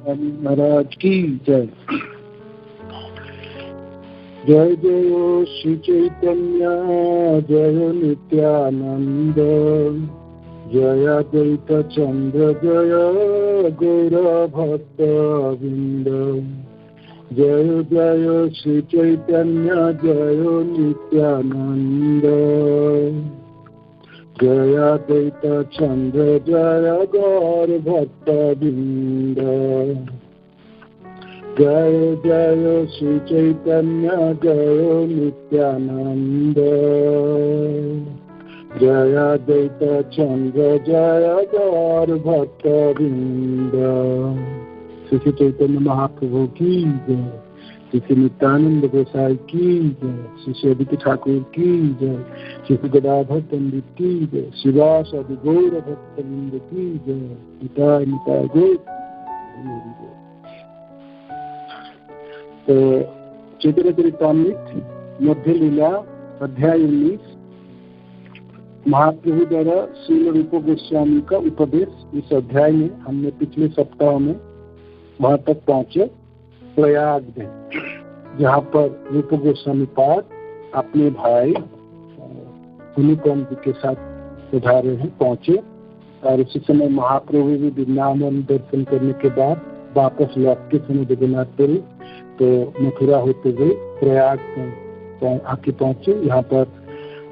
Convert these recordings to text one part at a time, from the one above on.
महाराज की जय। जय जय श्री चैतन्य जय नित्यानंद, जय अद्वैत चंद्र जय गौर भक्त वृंद। जय जय श्री चैतन्य जय नित्यानंद, जय अद्वैत चंद्र जय गौर भक्त वृंद। जय जय श्री चैतन्य जय नित्यानंद, जय अद्वैत चंद्र जय गौर भक्त वृंद। श्री चैतन्य महाप्रभु की जय, श्री नित्यानंद गोसाई की जय, श्री अदिति ठाकुर की जय, श्री गदाधर पंडित की जय, शिवास आदि गौर भक्त वृंद की जय। निताय निताय गौर। तो चैतन्य चरितामृत मध्य लीला अध्याय 19, महाप्रभु द्वारा श्रील रूप गोस्वामी का उपदेश। इस अध्याय में हमने पिछले सप्ताह में वहां तक पहुंचे प्रयाग में, जहाँ पर रूप गोस्वामी पाद अपने भाई अनुपम जी के साथ सुधारे हैं पहुंचे। और उसी समय महाप्रभु भी वृंदावन दर्शन करने के बाद वापस लौट के समय जगन्नाथपुरी तो मथुरा होते हुए प्रयाग आके पहुंचे। यहाँ पर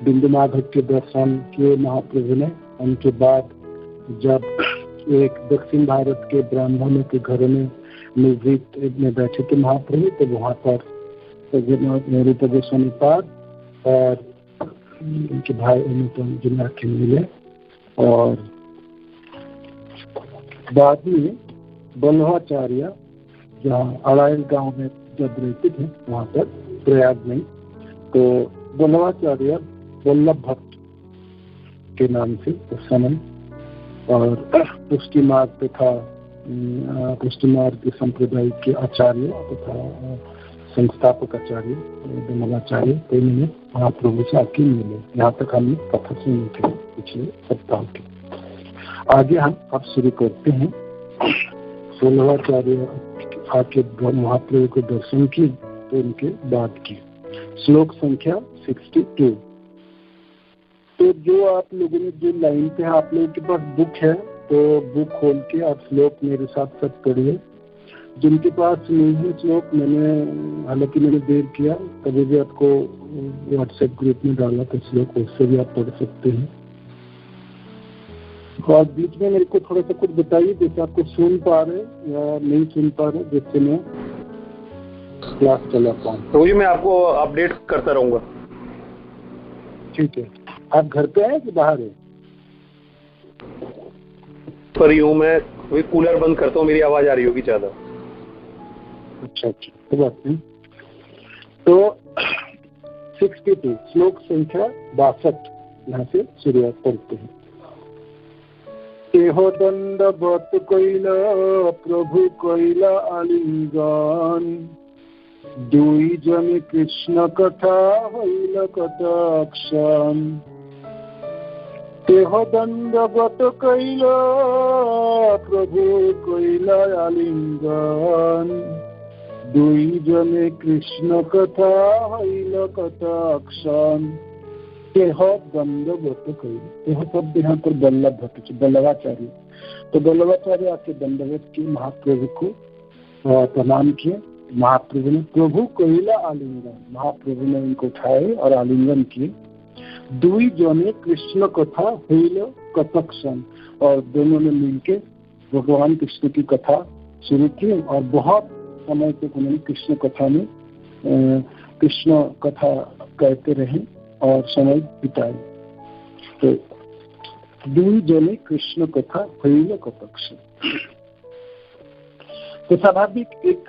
बिंदु माधव के दर्शन किए महाप्रभु ने। उनके बाद जब एक दक्षिण भारत के ब्राह्मणों के घर में मस्जिद में बैठे थे महाप्रभु, तो वहाँ पर रूप गोस्वामी पाद और उनके भाई अनुपम जी आके मिले। और बाद में बल्लभाचार्य जहाँ अड़ायल गांव में जब रहते थे वहाँ पर प्रयाग में, तो बल्लभाचार्य वल्लभ भट्ट के नाम से उस समय और पुष्टि मार्ग तथा पुष्टि मार्ग संप्रदाय के आचार्य तथा संस्थापक आचार्य बल्लभाचार्य तो इन्होंने महाप्रभु से आके मिले। यहाँ तक हमने कथा सुनी थे पिछले सप्ताह के। आगे हम अब शुरू करते हैं। बल्लभाचार्य आके महाप्रभु को दर्शन किए तो उनके बाद किए। श्लोक संख्या 62। तो जो आप लोगों ने जो लाइन पे आप लोगों के पास बुक है तो बुक खोल के आप श्लोक मेरे साथ साथ पढ़िए। जिनके पास नहीं है श्लोक, हालांकि मैंने देर किया, कभी भी आपको व्हाट्सएप ग्रुप में डाला तो श्लोक उससे भी आप पढ़ सकते हैं। और बीच में मेरे को थोड़ा सा कुछ बताइए जैसे आपको सुन पा रहे या नहीं सुन पा रहे, जिससे मैं क्लास चला पाऊँ। तो मैं आपको अपडेट करता रहूंगा। ठीक है। आप घर पे हैं कि बाहर है? पर यूँ मैं कूलर बंद करता हूँ, मेरी आवाज आ रही होगी ज्यादा। अच्छा, तो बात नहीं। तो 62 श्लोक संख्या 62 यहाँ से शुरुआत करते हैं। एहो दंडवत कैला प्रभु कैला आलिंगन, दुई जन कृष्ण कथा हईल कटाक्षण। एहो दंडवत कैला प्रभु कैला आलिंगन, दुई जने कृष्ण कथा हईल कटाक्षण। तेह दंडवत कैला, तेह शब्द यहाँ पर बल्लभ भट्ट बल्लभाचार्य, तो बल्लभाचार्य आके दंडवत की महाप्रभु को प्रणाम किए। महाप्रभु ने प्रभु कैला आलिंगन, महाप्रभु ने उनको उठाए और आलिंगन किए। दुई जने कृष्ण कथा हईल कटाक्षण, और दोनों ने मिलके भगवान कृष्ण की कथा शुरू की और बहुत समय तक उन्होंने कृष्ण कथा में कृष्ण कथा कहते रहे और समय बिताए। तो दुई जने कृष्ण कथा हईल कटाक्षण। तो स्वाभाविक एक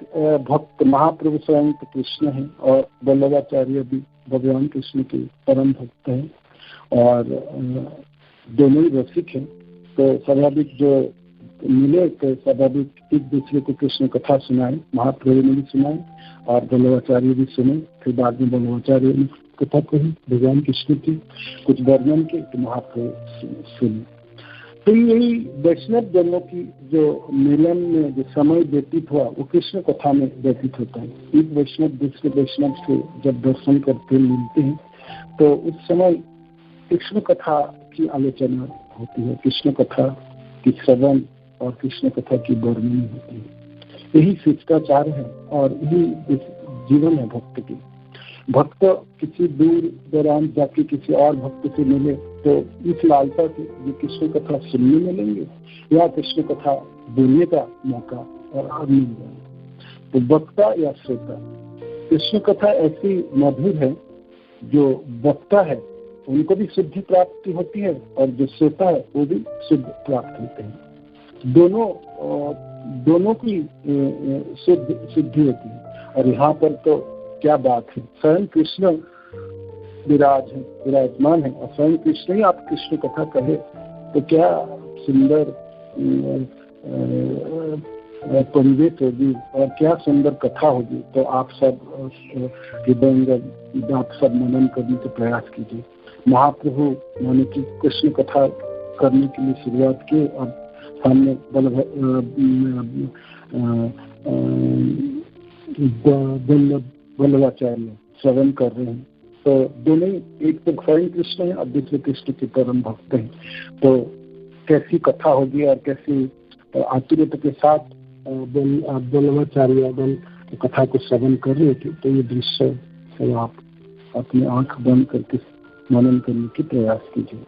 भक्त महाप्रभु स्वयं तो कृष्ण है और बल्लभाचार्य भी भगवान कृष्ण के परम भक्त हैं और दोनों ही रसिक हैं। तो स्वाभाविक जो मिले तो स्वाभाविक एक दूसरे को कृष्ण कथा सुनाए। महाप्रभु ने भी सुनाए और बल्लभाचार्य भी सुने। फिर बाद में बल्लभाचार्य ने कथा कही भगवान कृष्ण की, कुछ वर्णन के, तो महाप्रभु सुने। तो यही वैष्णव जनों की जो मिलन में जो समय व्यतीत हुआ वो कृष्ण कथा में व्यतीत होता है। एक वैष्णव दूसरे वैष्णव से जब दर्शन करते मिलते हैं तो उस समय कृष्ण कथा की आलोचना होती है, कृष्ण कथा की श्रवण और कृष्ण कथा की वर्णन होती है। यही शिष्टाचार है और यही जीवन है भक्त की। भक्त किसी दूर दौरान जाके किसी और भक्त से मिले तो इस लालसा से जो कृष्ण कथा सुनने मिलेंगे या कृष्ण कथा बोलने का मौका मिल जाए। तो वक्ता या श्रोता, कृष्ण कथा ऐसी मधुर है जो वक्ता है उनको भी शुद्धि प्राप्ति होती है और जो श्रोता है वो भी शुद्ध प्राप्त होते हैं। दोनों की शुद्धि होती है। और यहाँ पर तो क्या बात है, स्वयं कृष्ण विराजमान है और स्वयं कृष्ण ही आप कृष्ण कथा कहे तो क्या सुंदर परिवेश होगी और क्या सुंदर कथा होगी। तो आप सब हृदय आप सब मनन करने का प्रयास कीजिए। महाप्रभु माने कि कृष्ण कथा करने के लिए शुरुआत की और सामने वल्लभाचार्य श्रवण कर रहे हैं। तो दोनों एक तो स्वयं कृष्ण है और दूसरे कृष्ण के परम भक्त हैं। तो कैसी कथा होगी और कैसी आतुरता के साथ वल्लभाचार्य कथा को श्रवण कर रहे थे। तो ये दृश्य सब आप अपनी आंख बंद करके मनन करने की प्रयास कीजिए।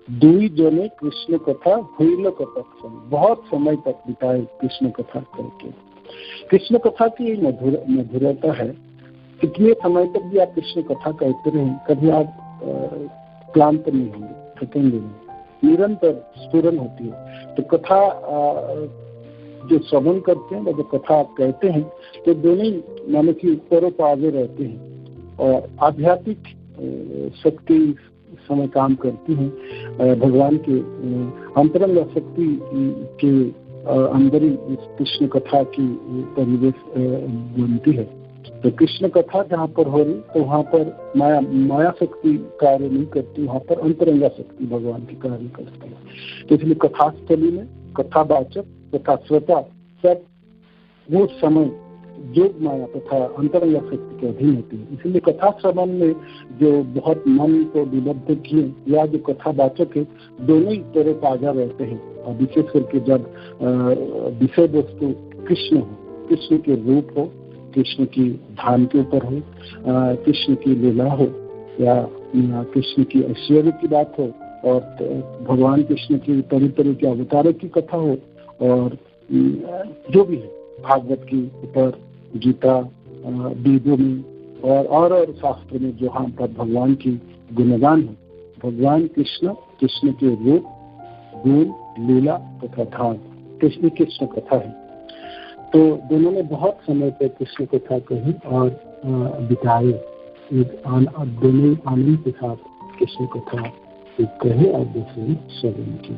दुई जने कृष्ण कथा हुई कथा, बहुत समय तक बिताए कृष्ण कथा करके। कृष्ण कथा की मधुरता है, कितने समय तक भी आप कृष्ण कथा कहते रहें कभी आप क्लांत नहीं होंगे, थकेंगे नहीं, निरंतर स्फुरन होती है। तो कथा जो श्रवण करते हैं जो कथा आप कहते हैं तो दोनों ही मानो कि परोपाजे रहते हैं और आध्यात्मिक शक्ति समय काम करती है। भगवान के अंतरंग शक्ति के अंदर ही कृष्ण कथा की परिवेश बनती है। तो कृष्ण कथा जहाँ पर हो रही तो वहाँ पर माया शक्ति कार्य नहीं करती, वहाँ पर अंतरंगा शक्ति भगवान की कार्य करती है। तो इसलिए कथास्थली में कथावाचक तथा श्रोता सब वो समय योग माया तथा अंतरंगा शक्ति के अधीन होती है। इसलिए कथा श्रवण में जो बहुत मन को विलब्ध किए या जो कथावाचक है दोनों ही तरह ताजा रहते हैं। और विशेष करके जब विषय वस्तु कृष्ण हो, कृष्ण के रूप हो, कृष्ण की धाम के ऊपर हो, कृष्ण की लीला हो या कृष्ण की ऐश्वर्य की बात हो और भगवान कृष्ण की तरह तरह के अवतारों की कथा हो और जो भी है भागवत के ऊपर, गीता, वेदों में और शास्त्र में जो हम पर भगवान की गुणगान है। भगवान कृष्ण, कृष्ण के रूप, गुण, लीला तथा धाम कृष्ण कथा है। तो दोनों ने बहुत समय तक कृष्ण कथा कही और बिताए, दोनों आनंद के साथ कृष्ण कथा कहे और दूसरे श्रवण की।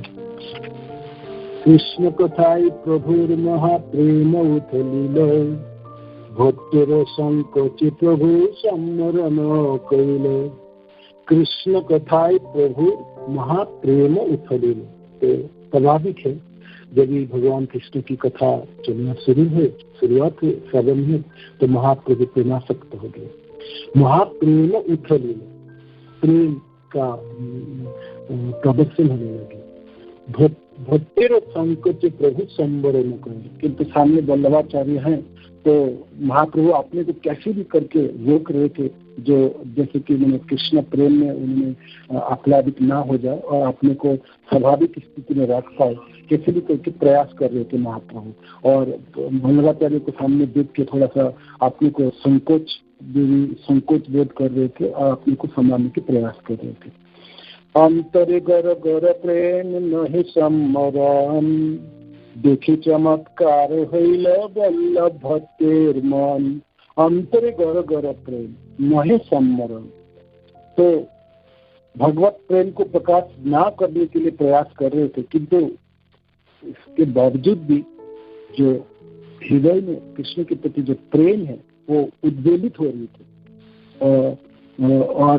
कृष्ण कथाई प्रभुर महाप्रेम उथलिल, भक्तर संकोचि प्रभु सम्मरण कइल। कृष्ण कथाई प्रभु महाप्रेम उथलिल। तो स्वाभाविक है जब भगवान कृष्ण की कथा चलना शुरुआत है श्रवण है तो महाप्रभु प्रेमासक्त हो गए। महाप्रेम उथलिल, प्रेम का प्रदर्शन होने लगे। भक्तिर संकोच प्रभु संवरण करें, किंतु सामने वल्लभाचार्य हैं तो महाप्रभु अपने को कैसे भी करके रोक रहे थे, जो जैसे कि मैंने कृष्ण प्रेम में उन्होंने आह्लादित ना हो जाए और अपने को स्वाभाविक स्थिति में रख पाए, कैसे भी करके प्रयास कर रहे थे महाप्रभु। और वल्लभाचार्य को सामने देख के थोड़ा सा अपने को संकोच बोध कर रहे थे और अपने को संभालने के प्रयास कर रहे थे। अंतरे गर गर प्रेम नहीं सम्मरण, देखी चमत्कार हईल वल्लभ भक्तेर मन। अंतरे गर गर प्रेम नहीं सम्मरण, तो भगवत प्रेम को प्रकाश ना करने के लिए प्रयास कर रहे थे, किंतु इसके बावजूद भी जो हृदय में कृष्ण के प्रति जो प्रेम है वो उद्वेलित हो रही थी और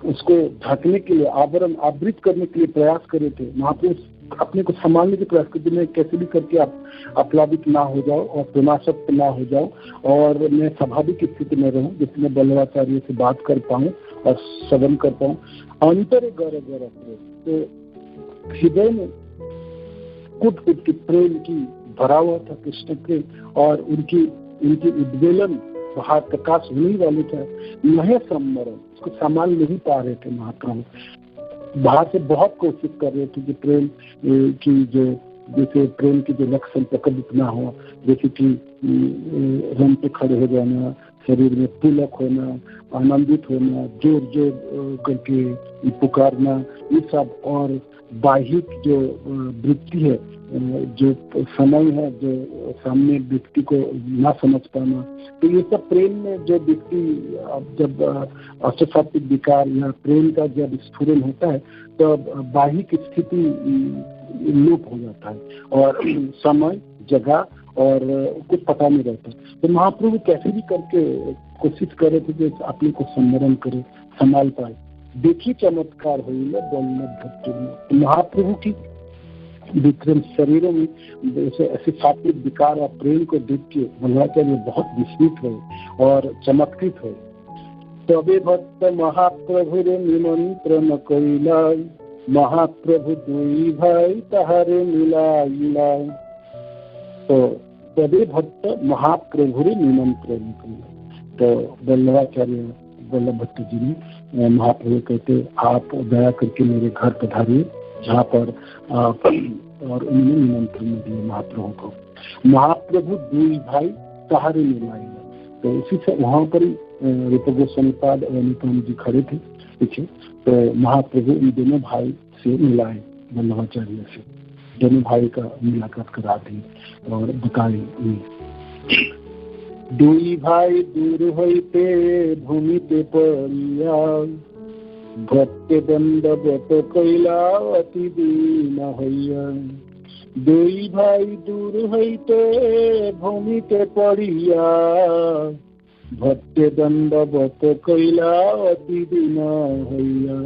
उसको ढकने के लिए, आवृत करने के लिए प्रयास करे थे। महाप्रभु अपने को संभालने के प्रयास करते, मैं कैसे भी करके आप अप्लावित ना हो जाओ और प्रेमासक्त ना हो जाओ और मैं स्वाभाविक स्थिति में रहूं, जिससे मैं बल्लवाचार्य से बात कर पाऊं और श्रवण कर पाऊं। अंतर गर गर तो हृदय में कुट कुट की प्रेम की भरा हुआ था कृष्ण प्रेम, और उनकी उद्वेलन बाहर प्रकाश होने वाले थे। नहे सम्मरण, उसको संभाल नहीं पा रहे थे महाप्रभु। बाहर से बहुत कोशिश कर रहे थे कि प्रेम की जो, जैसे प्रेम की जो लक्षण प्रकटित ना हो, जैसे कि रंग पे खड़े हो जाना, शरीर में पुलक होना, आनंदित होना, जोर जोर करके पुकारना, ये सब, और बाहिक जो वृत्ति है, जो समय है, जो सामने व्यक्ति को ना समझ पाना, तो ये सब प्रेम में जो व्यक्ति जब अष्टसात्विक विकार या प्रेम का जब स्फुरन होता है तो बाहिक स्थिति लोप हो जाता है और समय, जगह और कुछ पता नहीं रहता। तो महाप्रभु कैसे भी करके कोशिश कर रहे थे कि अपने को सम्मरण करे, संभाल पाए। देखिए चमत्कार हुई तो महाप्रभु की विक्रम शरीरों में ऐसे सात्विक विकार और प्रेम को देख के वल्लभाचार्य बहुत विस्मित हुए और चमत्कृत हुए। तबे भक्त महाप्रभु रे निमंत्रण कइला, महाप्रभु दुई भाई तहारे मिलाइला। तो तबे भक्त महाप्रभु रे निमंत्रण कइला। तो वल्लभाचार्य वल्लभ भट्ट जी ने महाप्रभु कहते, आप दया करके मेरे घर पधारिए, जहाँ पर और उन्होंने निमंत्रण दिए महाप्रभु को। महाप्रभु दुई भाई तहारे मिलाइला। तो इसी से वहाँ पर रूप गोस्वामी पाद और अनुपम जी खड़े थे पीछे। तो महाप्रभु इन दोनों भाई से मिलाए, वल्लभाचार्य से दोनों भाई का मुलाकात करा दी और बताई। दुई भाई दूर होते भूमि पे पड़िया, भक्ति दंडवत कैला अति दीन हैया। दुई भाई दूर होते भूमि पे पड़िया, भक्ति दंडवत कैला अति दीन हैया।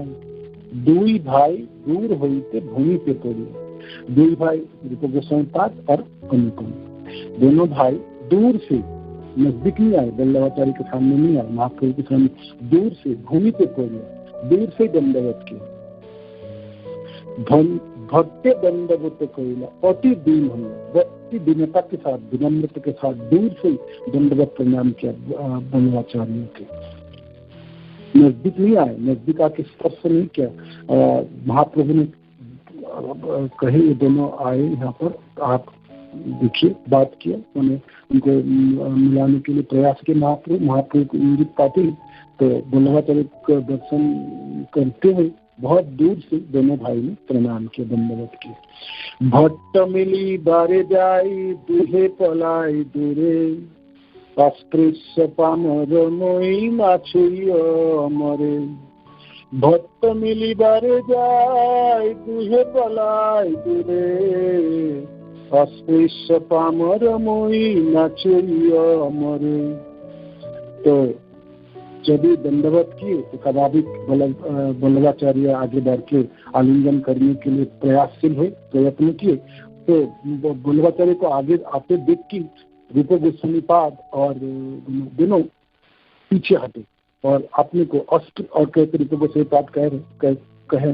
दुई भाई दूर होते भूमि पे पड़िया। दुई भाई रूप गोस्वामी पाद और अनुपम, दोनों भाई दूर से, नजदीक नहीं आए, वल्लभाचार्य के सामने नहीं आए, महाप्रभु के सामने, दूर से भूमि पे पड़िया, दूर से दंडवत किया। भक्ति दंडवत कैला अति दीन हुआ, अति दीनता के साथ, विनम्रता के साथ दूर से दंडवत प्रणाम किया वल्लभाचार्य के। नजदीक नहीं आए, नजदीक आके स्पर्श नहीं किया। महाप्रभु ने कहे ये दोनों आए यहाँ पर, आप देखिए, बात किया, उन्हें उनको मिलाने के लिए प्रयास किया। महाप्रभु को इंगित पाते तो वल्लभाचार्य का दर्शन करते हुए बहुत दूर से दोनों भाई ने प्रणाम किया, दंडवत किया। भट्ट मिली बारे जाई दुहे पलाई दूरे, अस्पृश्य पामर मोई माछुई अमरे। भट्ट मिली बारे जाई दुहे पलाई दूरे, अस्पृश्य पामर मोई नाचुई अमरे। तो जब दंडवत किए तो स्वाभाविक वल्लभाचार्य आगे बढ़ के आलिंगन करने के लिए प्रयासशील हुए, प्रयत्न किए। तो वल्लभाचार्य को आगे आते देख के रूप गोस्वामी पाद और दोनों पीछे हटे और अपने को और कहते, रूप गोस्वामी पाद कहे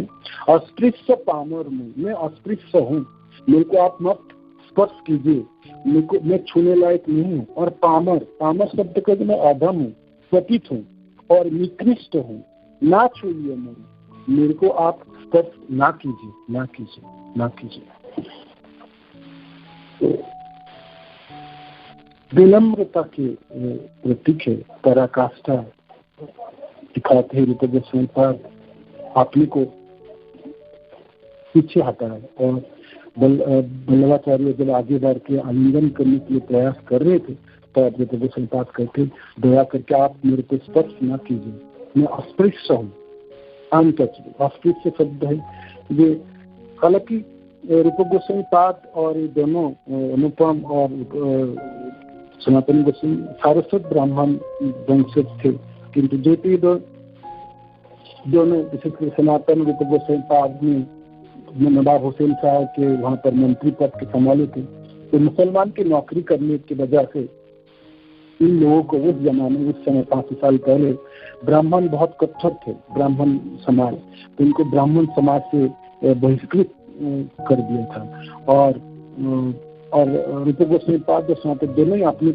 अस्पृश्य पामर में, मैं अस्पृश्य हूँ, मेरे को आप मत स्पर्श कीजिए, मेरे को, मैं छूने लायक नहीं हूँ। और पामर शब्द कहते मैं अधम हूँ, पतित हूँ और निकृष्ट हूँ, ना छूइए मेरे को आप स्पर्श ना कीजिए, ना कीजिए, ना कीजिए। तो विनम्रता के प्रतीक है, पराकाष्ठा दिखाते हैं रूप गोस्वामी पाद, अपने को पीछे हटा है। और वल्लभाचार्य जब आगे बढ़ के आलिंगन करने के लिए प्रयास कर रहे थे तो रूप गोस्वामी पाद कहते, दया करके आप मेरे को स्पर्श ना कीजिए, मैं अस्पृश्य हूँ, अनटचेबल। अस्पृश्य शब्द है ये। हालांकि रूप गोस्वामी पाद और दोनों अनुपम और सनातन गोस्वामी सारस्वत ब्राह्मण वंशज थे, किंतु जो दोनों विशेषकर सनातन रूप गोस्वामी पाद ने नवाब हुसैन साहब के वहाँ पर मंत्री पद के संभाले थे। तो मुसलमान की नौकरी करने की वजह से इन लोगों को उस जमाने, उस समय 500 साल पहले ब्राह्मण बहुत कट्टर थे, ब्राह्मण समाज, तो इनको ब्राह्मण समाज से बहिष्कृत कर दिया था। और रूप गोस्वामी पाद और दोनों ही अपने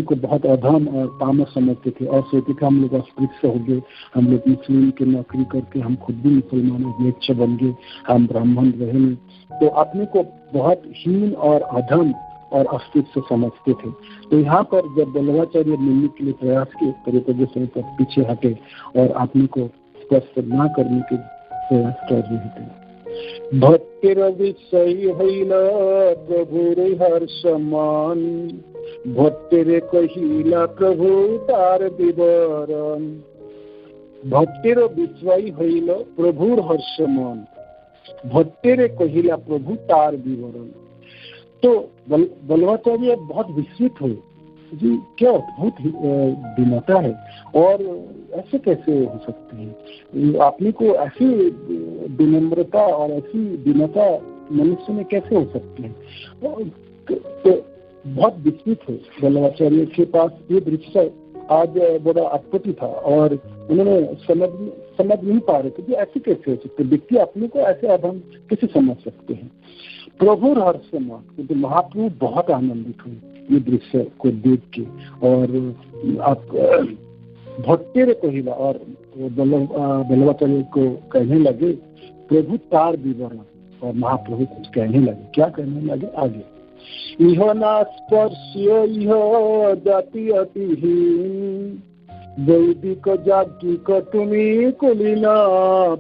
को बहुत अधम और तामस समझते थे और सोचते थे हम लोग अस्पृश्य हो गए, हम लोग मुस्लिम की नौकरी करके हम खुद भी मुसलमानों के बन गए, हम ब्राह्मण रहे नहीं। तो अपने को बहुत हीन और अधम और अस्तित्व समझते थे। तो यहाँ पर जब बल्लभाचार्य मिलने के लिए प्रयास किए तो रूप गोस्वामी पाद पीछे हटे और अपने को स्पष्ट न करने के प्रयास कर रहे थे। भक्तिर विषय हईल प्रभुर हर्षमान, भक्तिर कहिला प्रभु तार विवरण। भक्तिर विषय हईल प्रभुर हर्षमान, भक्तिर कहिला प्रभु तार विवरण। तो बल्लभाचार्य बहुत विस्मित हुए जी, क्या अद्भुत दीनता है और ऐसे कैसे हो सकते हैं, आपने को ऐसी विनम्रता और ऐसी दीनता मनुष्य में कैसे हो सकती है। तो बहुत विस्मित हुए। बल्लभाचार्य के पास ये दृश्य आज बड़ा अटपटी था और उन्होंने समझ नहीं पा रहे थे कि ऐसे कैसे हो सकते, व्यक्ति अपने को ऐसे अधम कैसे समझ सकते हैं। प्रभु हर्षमान, क्योंकि महाप्रभु बहुत आनंदित हुए ये दृश्य को देख के। और आप भट्टेर कहिला, और बल्लभाचार्य को कहने लगे प्रभु तार विवरण, और महाप्रभु कुछ कहने लगे। क्या कहने लगे आगे, इह ना स्पर्श्य इह जाति अतिहीन, वैदिक जाज्ञिक तुम्ही कुलीना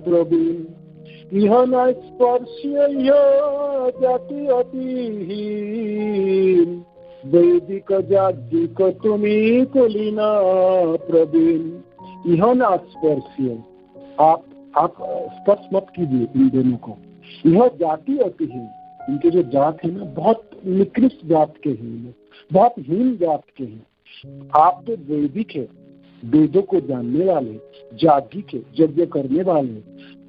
प्रवीण। इह न स्पर्श्य इह जाति अतिहीन, वैदिक जाज्ञिक तुम्ही कुलीना प्रवीण। इह न स्पर्श्य, आप स्पर्श मत कीजिए इन दोनों को। यह जाति अतिहीन, इनके जो जात है ना बहुत निकृष्ट जात के हैं, बहुत हीन जात के हैं। आप तो वैदिक है, वेदों को जानने वाले, जाज्ञिक है, यज्ञ करने वाले,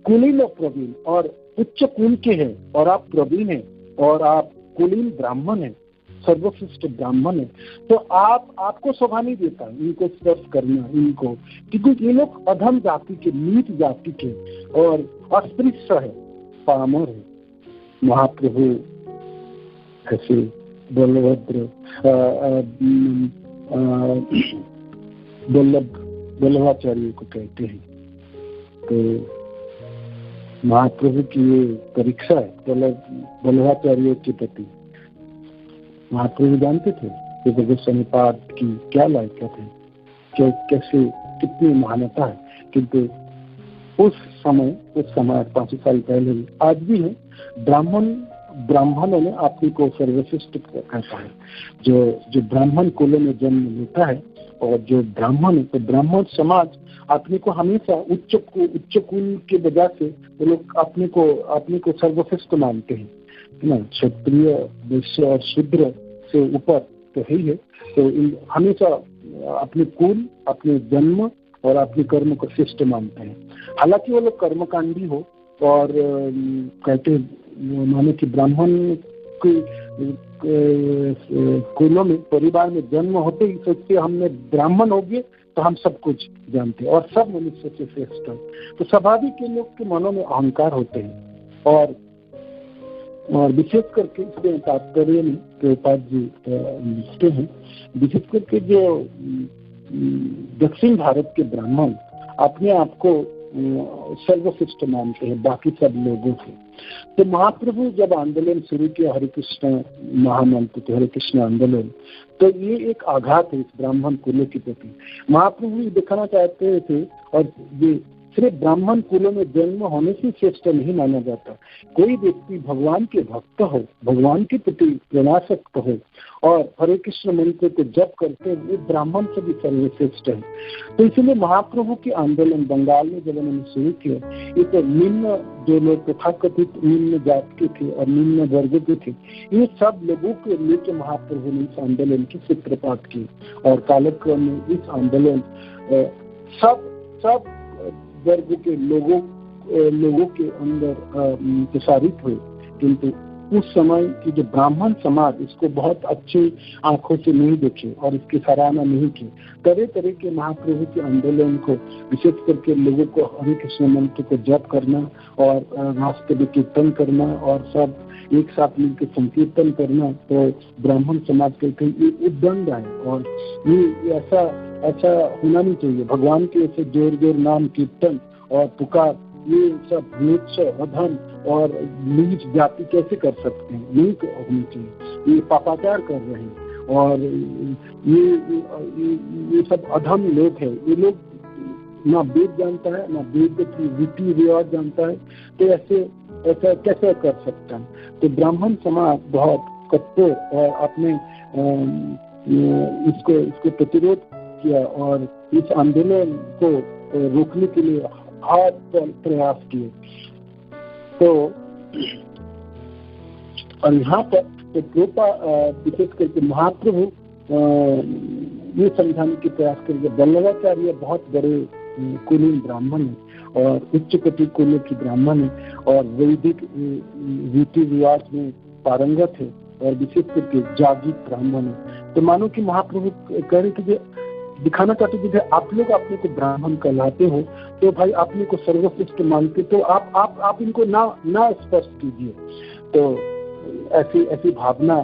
कुलीन प्रवीण और उच्च कुल के हैं, और आप प्रवीण हैं और आप कुलीन ब्राह्मण हैं, सर्वश्रेष्ठ ब्राह्मण है। तो आपको शोभा नहीं देता इनको स्पर्श करना, इनको, क्योंकि ये लोग अधम जाति के, नीच जाति के और अस्पृश्य है, पामर है। महाप्रभु ऐसे बल्लभाचार्य को कहते हैं। तो महाप्रभु की ये परीक्षा है बल्लभाचार्य के प्रति। महाप्रभु जानते थे कि गोस्वामी पाद की क्या लायकात है, कैसे कितनी महानता है, किंतु उस समय 500 साल पहले भी, आज भी है, ब्राह्मणों ने अपने को सर्वश्रेष्ठ कहता है। जो ब्राह्मण कुल में जन्म लेता है और जो ब्राह्मण है, तो ब्राह्मण समाज अपने को हमेशा उच्च कुल के वजह से वो लोग अपने को सर्वश्रेष्ठ मानते हैं, है ना। क्षत्रिय, वैश्य और शूद्र से ऊपर तो है ही है। तो हमेशा अपने कुल, अपने जन्म और अपने कर्म को श्रेष्ठ मानते हैं। हालांकि वो लोग कर्मकांडी हो और कहते माने कि ब्राह्मण के कुलों में, परिवार में जन्म होते ही सोचते हमने ब्राह्मण हो गए तो हम सब कुछ जानते हैं और सब मनुष्य से श्रेष्ठ है। तो स्वाभाविक के लोग के मनों में अहंकार होते हैं। और विशेष करके इसमें तात्पर्य में प्रभुपाद जी लिखते हैं, विशेष करके जो दक्षिण भारत के ब्राह्मण अपने आप को सर्वश्रेष्ठ मानते हैं बाकी सब लोगों से। तो महाप्रभु जब आंदोलन शुरू किया, हरे कृष्ण महामंत्र, तो हरे कृष्ण आंदोलन, तो ये एक आघात है इस ब्राह्मण कुलों के प्रति। महाप्रभु ये दिखाना चाहते थे, और ये सिर्फ ब्राह्मण कुलों में जन्म होने से श्रेष्ठ नहीं माना जाता। कोई व्यक्ति भगवान के भक्त हो, भगवान के प्रति प्रेमासक्त हो और हरे कृष्ण मंत्र को जप करते हैं, वो ब्राह्मण से भी सर्वश्रेष्ठ है। तो इसलिए महाप्रभु के आंदोलन बंगाल में जब उन्होंने शुरू किया, ये तो निम्न जो लोग तथाकथित निम्न जात के थे और निम्न वर्ग के थे, ये सब लोगों के लेकर महाप्रभु ने इस आंदोलन की सूत्रपात की। और कालक्रम में इस आंदोलन सब सब वर्ग के लोगों के अंदर प्रसारित हुए, किंतु उस समय की जो ब्राह्मण समाज इसको बहुत अच्छी आंखों से नहीं देखे और इसकी सराहना नहीं की। तरह तरह के महाप्रभु के आंदोलन को, विशेष करके लोगों को हरे कृष्ण मंत्र को जप करना और रास्ते में कीर्तन करना और सब एक साथ मिलकर संकीर्तन करना, तो ब्राह्मण समाज के ये उद्दंड है और ये ऐसा होना नहीं चाहिए। भगवान के ऐसे जोर जोर नाम कीर्तन और पुकार, ये सब नीच अधम और नीच जाति कैसे कर सकते हैं? नहीं होनी चाहिए। ये पापाचार कर रहे हैं और ये सब अधम लोग हैं। ये लोग ना वेद जानता है, ना वेद की रीति रिवाज जानता है, तो ऐसा कैसे कर सकता है? तो ब्राह्मण समाज बहुत कठोर और अपने इसको प्रतिरोध किया और इस आंदोलन को रोकने के लिए हर प्रयास किए। तो और यहाँ पर तो कृपा विशेष करके महाप्रभु ये समझाने के प्रयास करेंगे, वल्लभाचार्य बहुत बड़े कुलीन ब्राह्मण है और उच्च कोटि कुल की ब्राह्मण है और वैदिक रीति रिवाज में पारंगत है और विशेष करके जागृत ब्राह्मण है। तो मानो कि महाप्रभु कह रहे कि दिखाना चाहते कि आप लोग अपने को ब्राह्मण कहलाते हो, तो भाई अपने को सर्वश्रेष्ठ मानते, तो आप इनको ना स्पर्श कीजिए। तो ऐसी भावना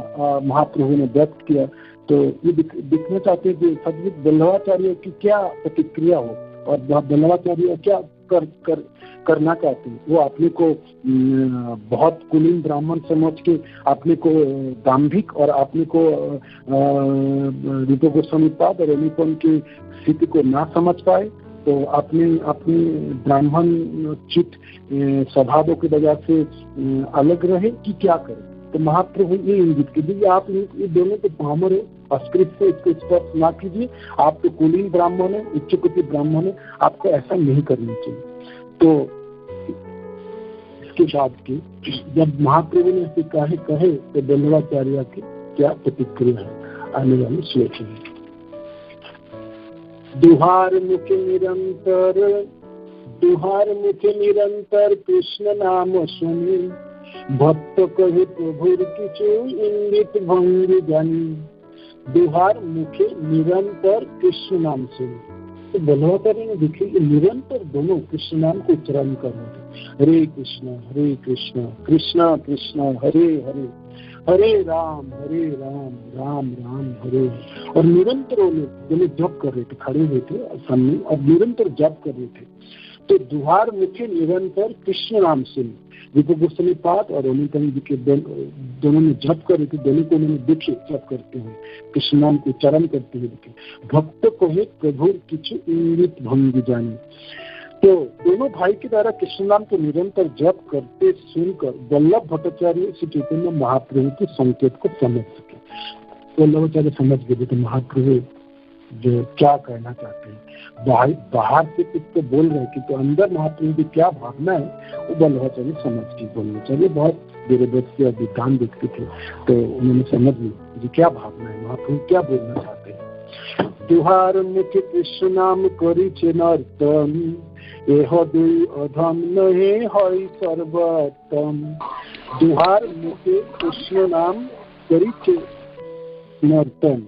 महाप्रभु ने व्यक्त किया। तो ये दिखना चाहते हैं कि सदगुरु वल्लभाचार्य की क्या प्रतिक्रिया हो और वल्लभाचार्य क्या करना चाहते हैं। वो अपने को बहुत कुलीन ब्राह्मण समझ के अपने को दाम्भिक और अपने को रूप गोस्वामी पाद और अनिपन की स्थिति को ना समझ पाए, तो अपने ब्राह्मण चित्त स्वभावों की वजह से अलग रहे कि क्या करे। तो महाप्रभु ये इंगित कीजिए, आप ये दोनों तो ब्राह्मण है, अस्कृत से इसको स्पर्श ना कीजिए। आप तो कुलीन ब्राह्मण है, उच्च कोटि ब्राह्मण है, आपको ऐसा नहीं करना चाहिए। तो इसके बाद की जब महाप्रभु ने ऐसे कहे तो वल्लभाचार्य की क्या प्रतिक्रिया है आने वाले श्लोक में। दुहार मुखे निरंतर कृष्ण नाम सुनी, भक्त कहे प्रभुर किछु इंगित भंगी जानी। दुहार मुखे निरंतर कृष्ण नाम सुनी। तो वल्लभाचार्य ने देखे कि निरंतर दोनों कृष्ण नाम को उच्चारण कर रहे थे, हरे कृष्ण कृष्ण कृष्ण हरे हरे, हरे राम राम राम हरे। और निरंतर दोनों जप कर रहे थे, खड़े हुए थे सामने और निरंतर जप कर रहे थे। तो दुहार मुखे निरंतर कृष्ण नाम सुनी, रूप गोस्वामी पाद और अनिपन जी के दोनों ने जप कर रहे थे। दोनों को उन्होंने देखे जप करते हुए, कृष्ण नाम को उच्चारण करते हुए देखे। भक्त कहे प्रभु किछु इंगित भंगी जानी। तो दोनों भाई के द्वारा कृष्ण नाम को निरंतर जप करते सुनकर वल्लभ भट्टाचार्य श्री चैतन्य महाप्रभु के संकेत को समझ सके। वल्लभाचार्य समझ गए थे महाप्रभु जो क्या कहना चाहते हैं। बाहर से कुछ तो बोल रहे हैं, तो अंदर महाप्रभु की क्या भावना है वो वल्लभाचार्य समझ के। वल्लभाचार्य बहुत दूरदर्शी और विद्वान व्यक्ति थे, तो उन्होंने समझ ली क्या भावना है, महाप्रभु क्या बोलना चाहते हैं। तुहार मुखे कृष्ण नाम करी छे नर्तन, एह दुई अधम नहे हई सर्वोत्तम। दुहार मुखे कृष्ण नाम करी छे नर्तन,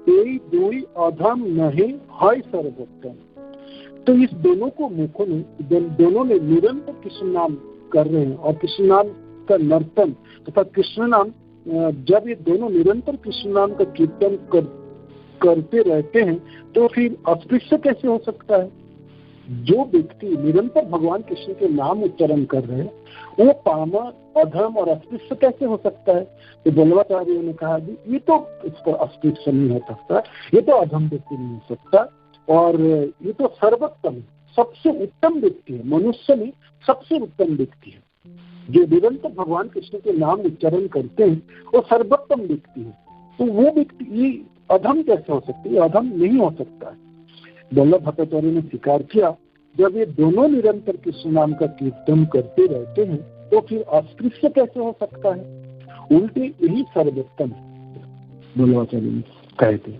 এই দুই अधम नहीं है सर्वोत्तम। तो इस दोनों को मुखों में दोनों ने निरंतर कृष्ण नाम कर रहे हैं और कृष्ण नाम का नर्तन तथा कृष्ण नाम, जब ये दोनों निरंतर कृष्ण नाम का कीर्तन करते रहते हैं तो फिर अस्पृश्य कैसे हो सकता है? जो व्यक्ति निरंतर भगवान कृष्ण के नाम उच्चारण कर रहे हैं वो पामर, अधम और अस्पृश्य कैसे हो सकता है? तो वल्लभाचार्य ने कहा ये तो इस पर अस्पृश्य नहीं हो सकता, ये तो अधम व्यक्ति नहीं हो सकता, और ये तो सर्वोत्तम सबसे उत्तम व्यक्ति है, मनुष्य में सबसे उत्तम व्यक्ति है। जो निरंतर भगवान कृष्ण के नाम उच्चारण करते हैं वो सर्वोत्तम व्यक्ति है। तो वो व्यक्ति ये अधम कैसे हो सकती है? अधम नहीं हो सकता है। वल्लभ भट्टाचार्य ने स्वीकार किया, जब ये दोनों निरंतर कृष्ण नाम का कीर्तन करते रहते हैं तो फिर अस्पृश्य कैसे हो सकता है? उल्टे यही सर्वोत्तम वल्लभाचार्य ने कहते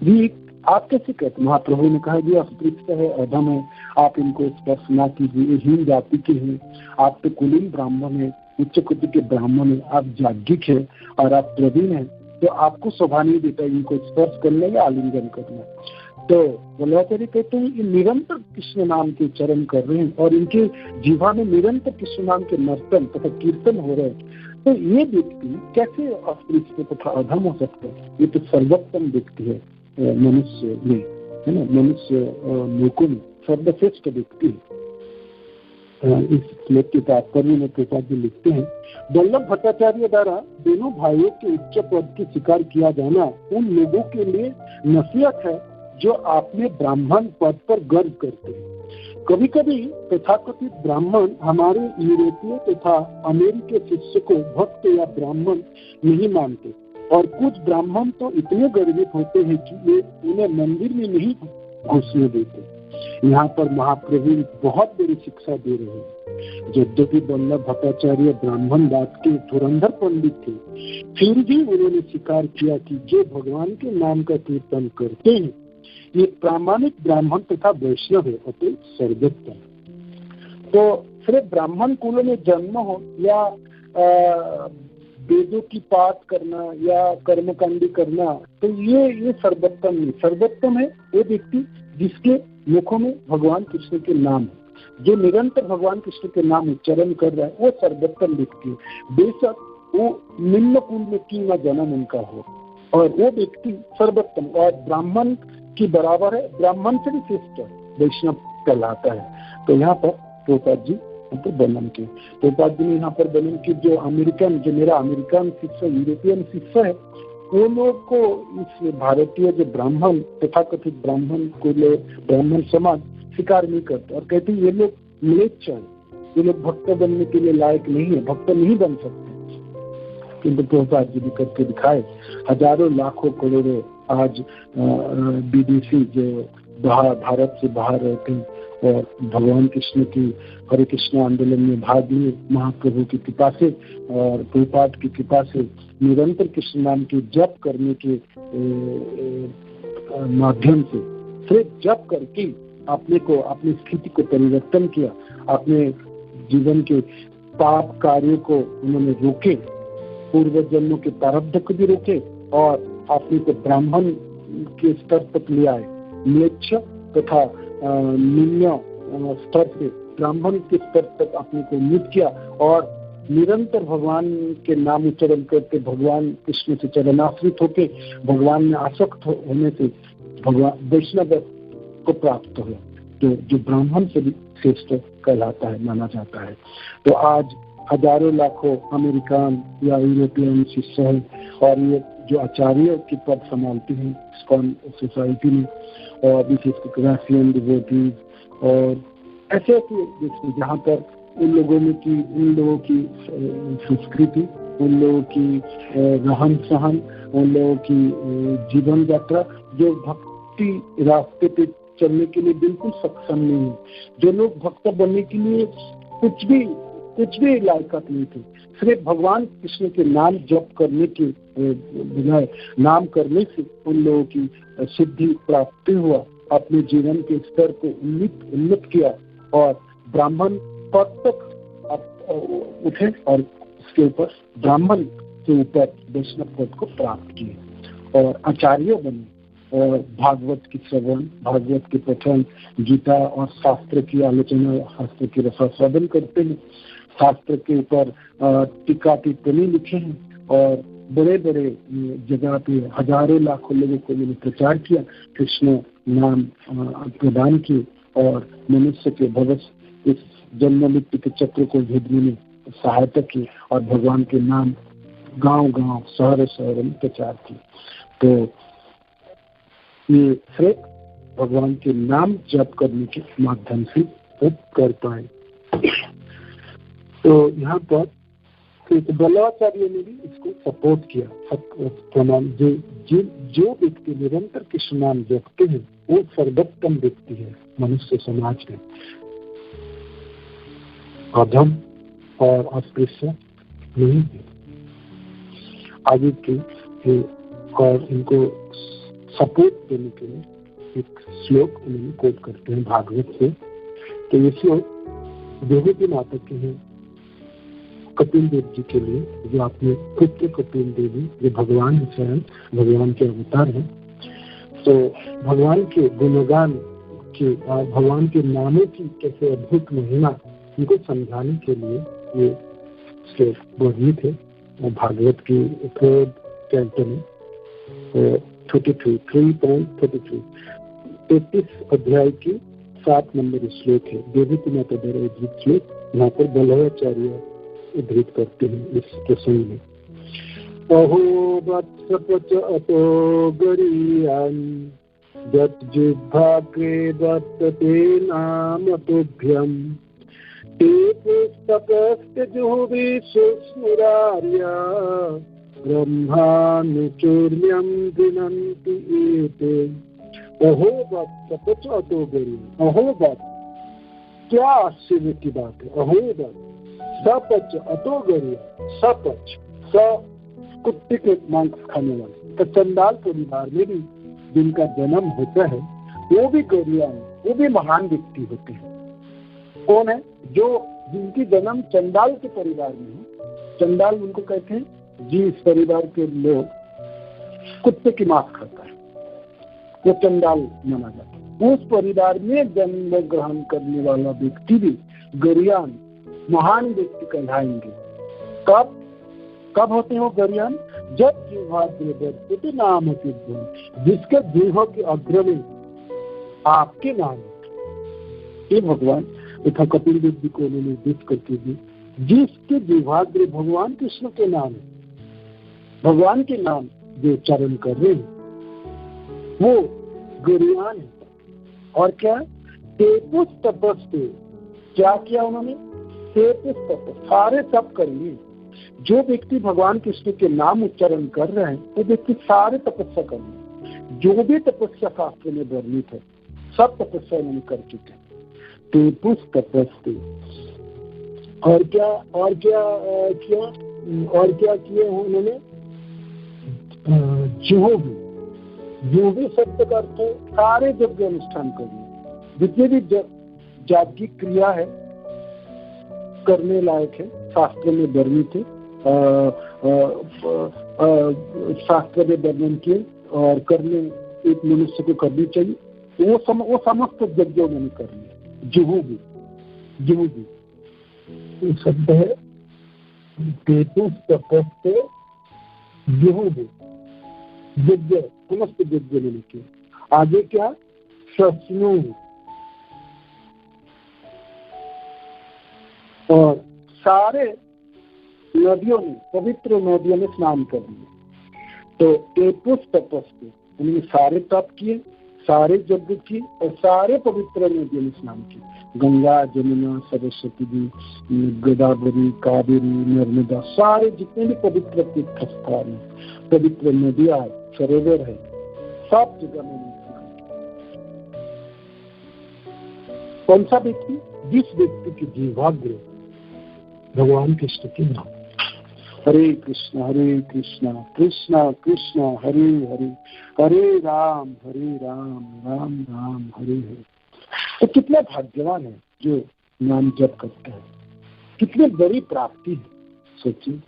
जी। आप कैसे कहते? महाप्रभु ने कहा जी अस्पृश्य है, अधम है, आप इनको स्पर्श ना कीजिए, ये हीन जाति के हैं, आप तो कुलीन ब्राह्मण है, उच्च कोटि के ब्राह्मण है, आप जाज्ञिक है और आप प्रवीण है, तो आपको शोभा नहीं देता इनको स्पर्श करना या आलिंगन करना। तो वल्लभाचार्य कहते हैं ये निरंतर कृष्ण नाम के उच्चारण कर रहे हैं और इनके जीवा में निरंतर कृष्ण नाम के नर्तन तथा कीर्तन हो रहे हैं। तो ये व्यक्ति कैसे अस्पृश्य तथा अधम हो सकता है? ये तो सर्वोत्तम व्यक्ति है मनुष्य में, है ना, मनुष्य लोकों में सर्वश्रेष्ठ व्यक्ति है। इस श्लोक के तात्पर्य में प्रसाद जी लिखते हैं, वल्लभ भट्टाचार्य द्वारा दोनों भाइयों के उच्च पद की स्वीकार किया जाना उन लोगों के लिए नसीहत है जो अपने ब्राह्मण पद पर गर्व करते हैं। कभी कभी तथाकथित ब्राह्मण हमारे यूरोपीय तथा अमेरिकी शिष्य को भक्त या ब्राह्मण नहीं मानते और कुछ ब्राह्मण तो इतने गर्वित होते हैं कि वे उन्हें मंदिर में नहीं घुसने देते। यहाँ पर महाप्रभु बहुत बड़ी शिक्षा दे रहे हैं। यद्यपि वल्लभ भट्टाचार्य ब्राह्मणवाद के धुरंधर पंडित थे, फिर भी उन्होंने स्वीकार किया कि जो भगवान के नाम का कीर्तन करते हैं ये प्रामाणिक ब्राह्मण तथा वैष्णव है, अतः सर्वोत्तम। तो सिर्फ ब्राह्मण कुल में जन्म हो या वेदों की पाठ करना या कर्मकांडी करना, तो ये सर्वोत्तम नहीं। सर्वोत्तम है वो व्यक्ति जिसके मुखों में भगवान कृष्ण के नाम है, जो निरंतर भगवान कृष्ण के नाम उच्चारण कर रहा है, वो सर्वोत्तम व्यक्ति है। बेशक वो निम्न कुल में क्यों न जन्म उनका हो, और वो व्यक्ति सर्वोत्तम और ब्राह्मण की बराबर है, ब्राह्मण से भी श्रेष्ठ वैष्णव कहलाता है। तो यहाँ पर प्रभुपाद जी तो वर्णन किए, प्रभुपाद जी ने यहाँ पर वर्णन की जो अमेरिकन, जो मेरा अमेरिकन शिष्य, यूरोपियन शिष्य है, वो लोग को इस भारतीय जो ब्राह्मण तथाकथित ब्राह्मण को ब्राह्मण समाज स्वीकार नहीं करते और कहते ये लोग म्लेच्छ है, ये लोग भक्त बनने के लिए लायक नहीं है, भक्त नहीं बन सकते। किंतु प्रभुपाद जी भी करके दिखाए। हजारों लाखों करोड़ों आज विदेशी जो भारत से बाहर रहते हैं और भगवान कृष्ण की हरे कृष्ण आंदोलन में भाग लिए, महाप्रभु की कृपा से और प्रभुपाद की कृपा से निरंतर कृष्ण नाम के जप करने के माध्यम से सिर्फ जप करके अपने को, अपनी स्थिति को परिवर्तन किया, अपने जीवन के पाप कार्यों को उन्होंने रोके, पूर्व जन्मों के प्रारब्ध को भी रोके और अपने को ब्राह्मण के स्तर तक ले आए। म्लेच्छ तथा निम्न स्तर से ब्राह्मण के स्तर तक अपने को उन्नीत किया और निरंतर भगवान के नाम उच्चारण करके भगवान कृष्ण से चरणाश्रित होके भगवान में आसक्त होने से भगवान वैष्णव को प्राप्त हुआ, तो जो ब्राह्मण से भी श्रेष्ठ कहलाता है, माना जाता है। तो आज हजारों लाखों अमेरिकन या यूरोपियन शिष्य है और ये जो आचार्य के पद संभालते हैं इस्कॉन सोसाइटी में और विशेषकर रशियन डिवोटीज और ऐसे ऐसे जहाँ पर उन लोगों की संस्कृति, उन लोगों की रहन सहन, उन लोगों की जीवन यात्रा जो भक्ति रास्ते पे चलने के लिए बिल्कुल सक्षम नहीं है, जो लोग भक्त बनने के लिए कुछ भी लायकात नहीं थे, सिर्फ भगवान कृष्ण के नाम जप करने के बजाय नाम करने से उन लोगों की सिद्धि प्राप्ति हुआ, अपने जीवन के स्तर को उन्नत किया और ब्राह्मण पद तक उठे और उसके ऊपर ब्राह्मण से ऊपर वैष्णव पद को प्राप्त किए और आचार्य बने और भागवत की श्रवण, भागवत के पठन, गीता और शास्त्र की आलोचना, शास्त्र की रसास्वादन करते हैं, शास्त्र के ऊपर टीका टिप्पणी लिखे हैं और बड़े बड़े जगह पे हजारों लाखों लोगों को मैंने प्रचार किया, कृष्ण नाम प्रदान किए और मनुष्य के भविष्य इस जन्म मृत्यु के चक्र को भेदने में सहायता की और भगवान के नाम गांव-गांव, शहर में प्रचार की। तो ये सिर्फ भगवान के नाम जप करने के माध्यम से कर पाए। तो यहाँ पर वल्लभाचार्य ने भी इसको सपोर्ट किया। जो व्यक्ति निरंतर कृष्ण नाम जपते हैं वो सर्वोत्तम व्यक्ति है मनुष्य समाज में, अधम और अस्पृश्य नहीं है। आगे के और इनको सपोर्ट देने के लिए एक श्लोक उन्होंने कोट करते हैं भागवत से तो ये श्लोक देवहूति माता के हैं कपिल देव जी के लिए, जो आपने पुत्र कपिल देवी, जो भगवान है, स्वयं भगवान के अवतार हैं। तो भगवान के गुणगान के और भगवान के नामों की कैसे अद्भुत महिमा उनको समझाने के लिए ये श्लोक वर्णित है भागवत की थर्ड कैंटो में 33 अध्याय की 7 नंबर श्लोक है। देवहूति माता द्वारा उद्धृत श्लोक यहाँ पर बल्लभाचार्य उद्धृत करते हैं इस प्रसंग में। अहो वत्स पच अतो गरीयान् दत्जिह्वाग्रे वर्तते नाम तुभ्यम् ते पुस्तकस्ते सुस्मिरार्या ब्रह्मानुचूर्ण्यं गृह्णन्ति एते। अहो वत्स पच अतो गरीयान्, अहो वत्स, क्या आश्चर्य की बात है। अहो वत्स सपच अतो गरीयान्, सपच, स कुत्ते के मांस खाने वाले। तो चंडाल परिवार में भी जिनका जन्म होता है वो भी गरीयान, वो भी महान व्यक्ति होते हैं। कौन है? जो जिनकी जन्म चंडाल के परिवार में है। चंडाल उनको कहते हैं जिस परिवार के लोग कुत्ते की मांस खाता है वो चंडाल माना जाता है। उस परिवार में जन्म ग्रहण करने वाला व्यक्ति भी गरीयान, महान व्यक्ति कहलाएंगे। कब कब होते हैं वो गरीयान? जब जिह्वाग्रे नाम, जिसके जिह्वा के अग्र में आपके नाम। ये भगवान तथा कपिल देव जी को उन्होंने निर्देश करके दी, जिसके जिह्वाग्रे भगवान कृष्ण के नाम है, भगवान के नाम जो उच्चारण कर रहे हैं वो गरीयान है। और क्या? तेपुस तपस्ते, क्या किया उन्होंने? तेपुस तपस, सारे तप करेंगे। जो व्यक्ति भगवान कृष्ण के नाम उच्चारण कर रहे हैं वो व्यक्ति सारे तपस्या कर रहे हैं। जो भी तपस्या शास्त्र में वर्णित है सब तपस्या उन्होंने कर चुके हैं। तेपुस तपस्ते। और क्या किया? और क्या किए उन्होंने? जो भी शब्द का अर्थ है सारे यज्ञ अनुष्ठान करिए। जितने भी याज्ञ क्रिया है करने लायक है, शास्त्र में वर्णित है, शास्त्र में वर्णन किए और करने एक मनुष्य को करनी चाहिए, वो समस्त यज्ञों में करनी। जुहूबी शब्द है तेपुस तपस्ते जुहूबी, यज्ञ, समस्त यज्ञ में किए। आगे क्या? शस्नु, और सारे नदियों में, पवित्र नदियों में स्नान कर लिए। तो तेपुस तपस्ते, उन्होंने सारे तप किए, सारे यज्ञ किए और सारे पवित्र नदियों में स्नान किए। गंगा, जमुना, सरस्वती जी, गोदावरी, कावेरी, नर्मदा, सारे जितने भी पवित्र तीर्थ स्थान है, पवित्र नदियां, सरोवर है, सब जगह में स्नान किया। कौन सा व्यक्ति? जिस व्यक्ति की जिह्वाग्र भगवान कृष्ण के नाम। हरे कृष्णा कृष्णा कृष्णा हरे हरे, हरे राम राम राम हरे हरे। तो कितने भाग्यवान है जो नाम जप करते हैं, कितनी बड़ी प्राप्ति है। सोचिए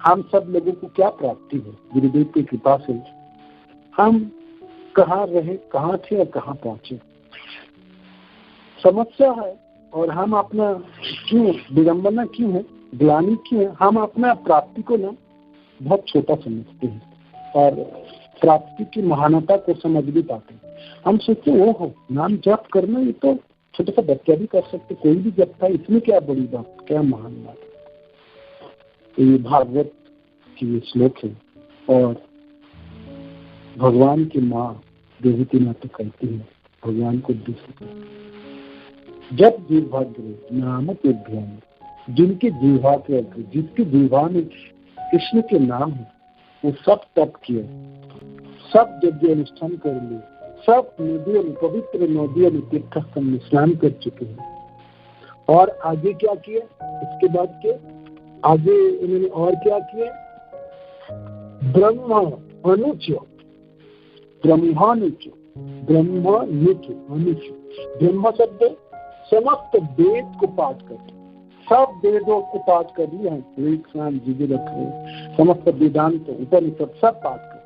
हम सब लोगों को क्या प्राप्ति है गुरुदेव की कृपा से। हम कहाँ रहे, कहाँ थे और कहाँ पहुंचे, समस्या है। और हम अपना क्यों विडंबना क्यों है, ग्लानि क्यों है? हम अपना प्राप्ति को ना बहुत छोटा समझते हैं और प्राप्ति की महानता को समझ भी पाते हैं। हम सोचते हैं ओहो नाम जप करना ये तो छोटा सा बच्चा भी कर सकते, कोई भी जपता है, इसमें क्या बड़ी बात, क्या महान बात है। तो ये भागवत की ये श्लोक है और भगवान की माँ देवहूति माता कहती है भगवान को जब जिह्वाग्रे नाम तुभ्यम्, जिनके जिह्वा के अग्र, जिसके जिह्वा में कृष्ण के नाम है, वो सब तप किए, सब यज्ञ अनुष्ठान कर लिए, सब नदियों में, पवित्र नदियों में तीर्थ में स्नान कर चुके हैं। और आगे क्या किए? इसके बाद के आगे उन्होंने और क्या किए? ब्रह्मानुच, ब्रह्म शब्द समस्त वेद को पाठ कर, सब वेदों को पाठ कर लिया है, एक स्नान जीवे रखे, समस्त वेदांत उपनिषद सब पाठ कर,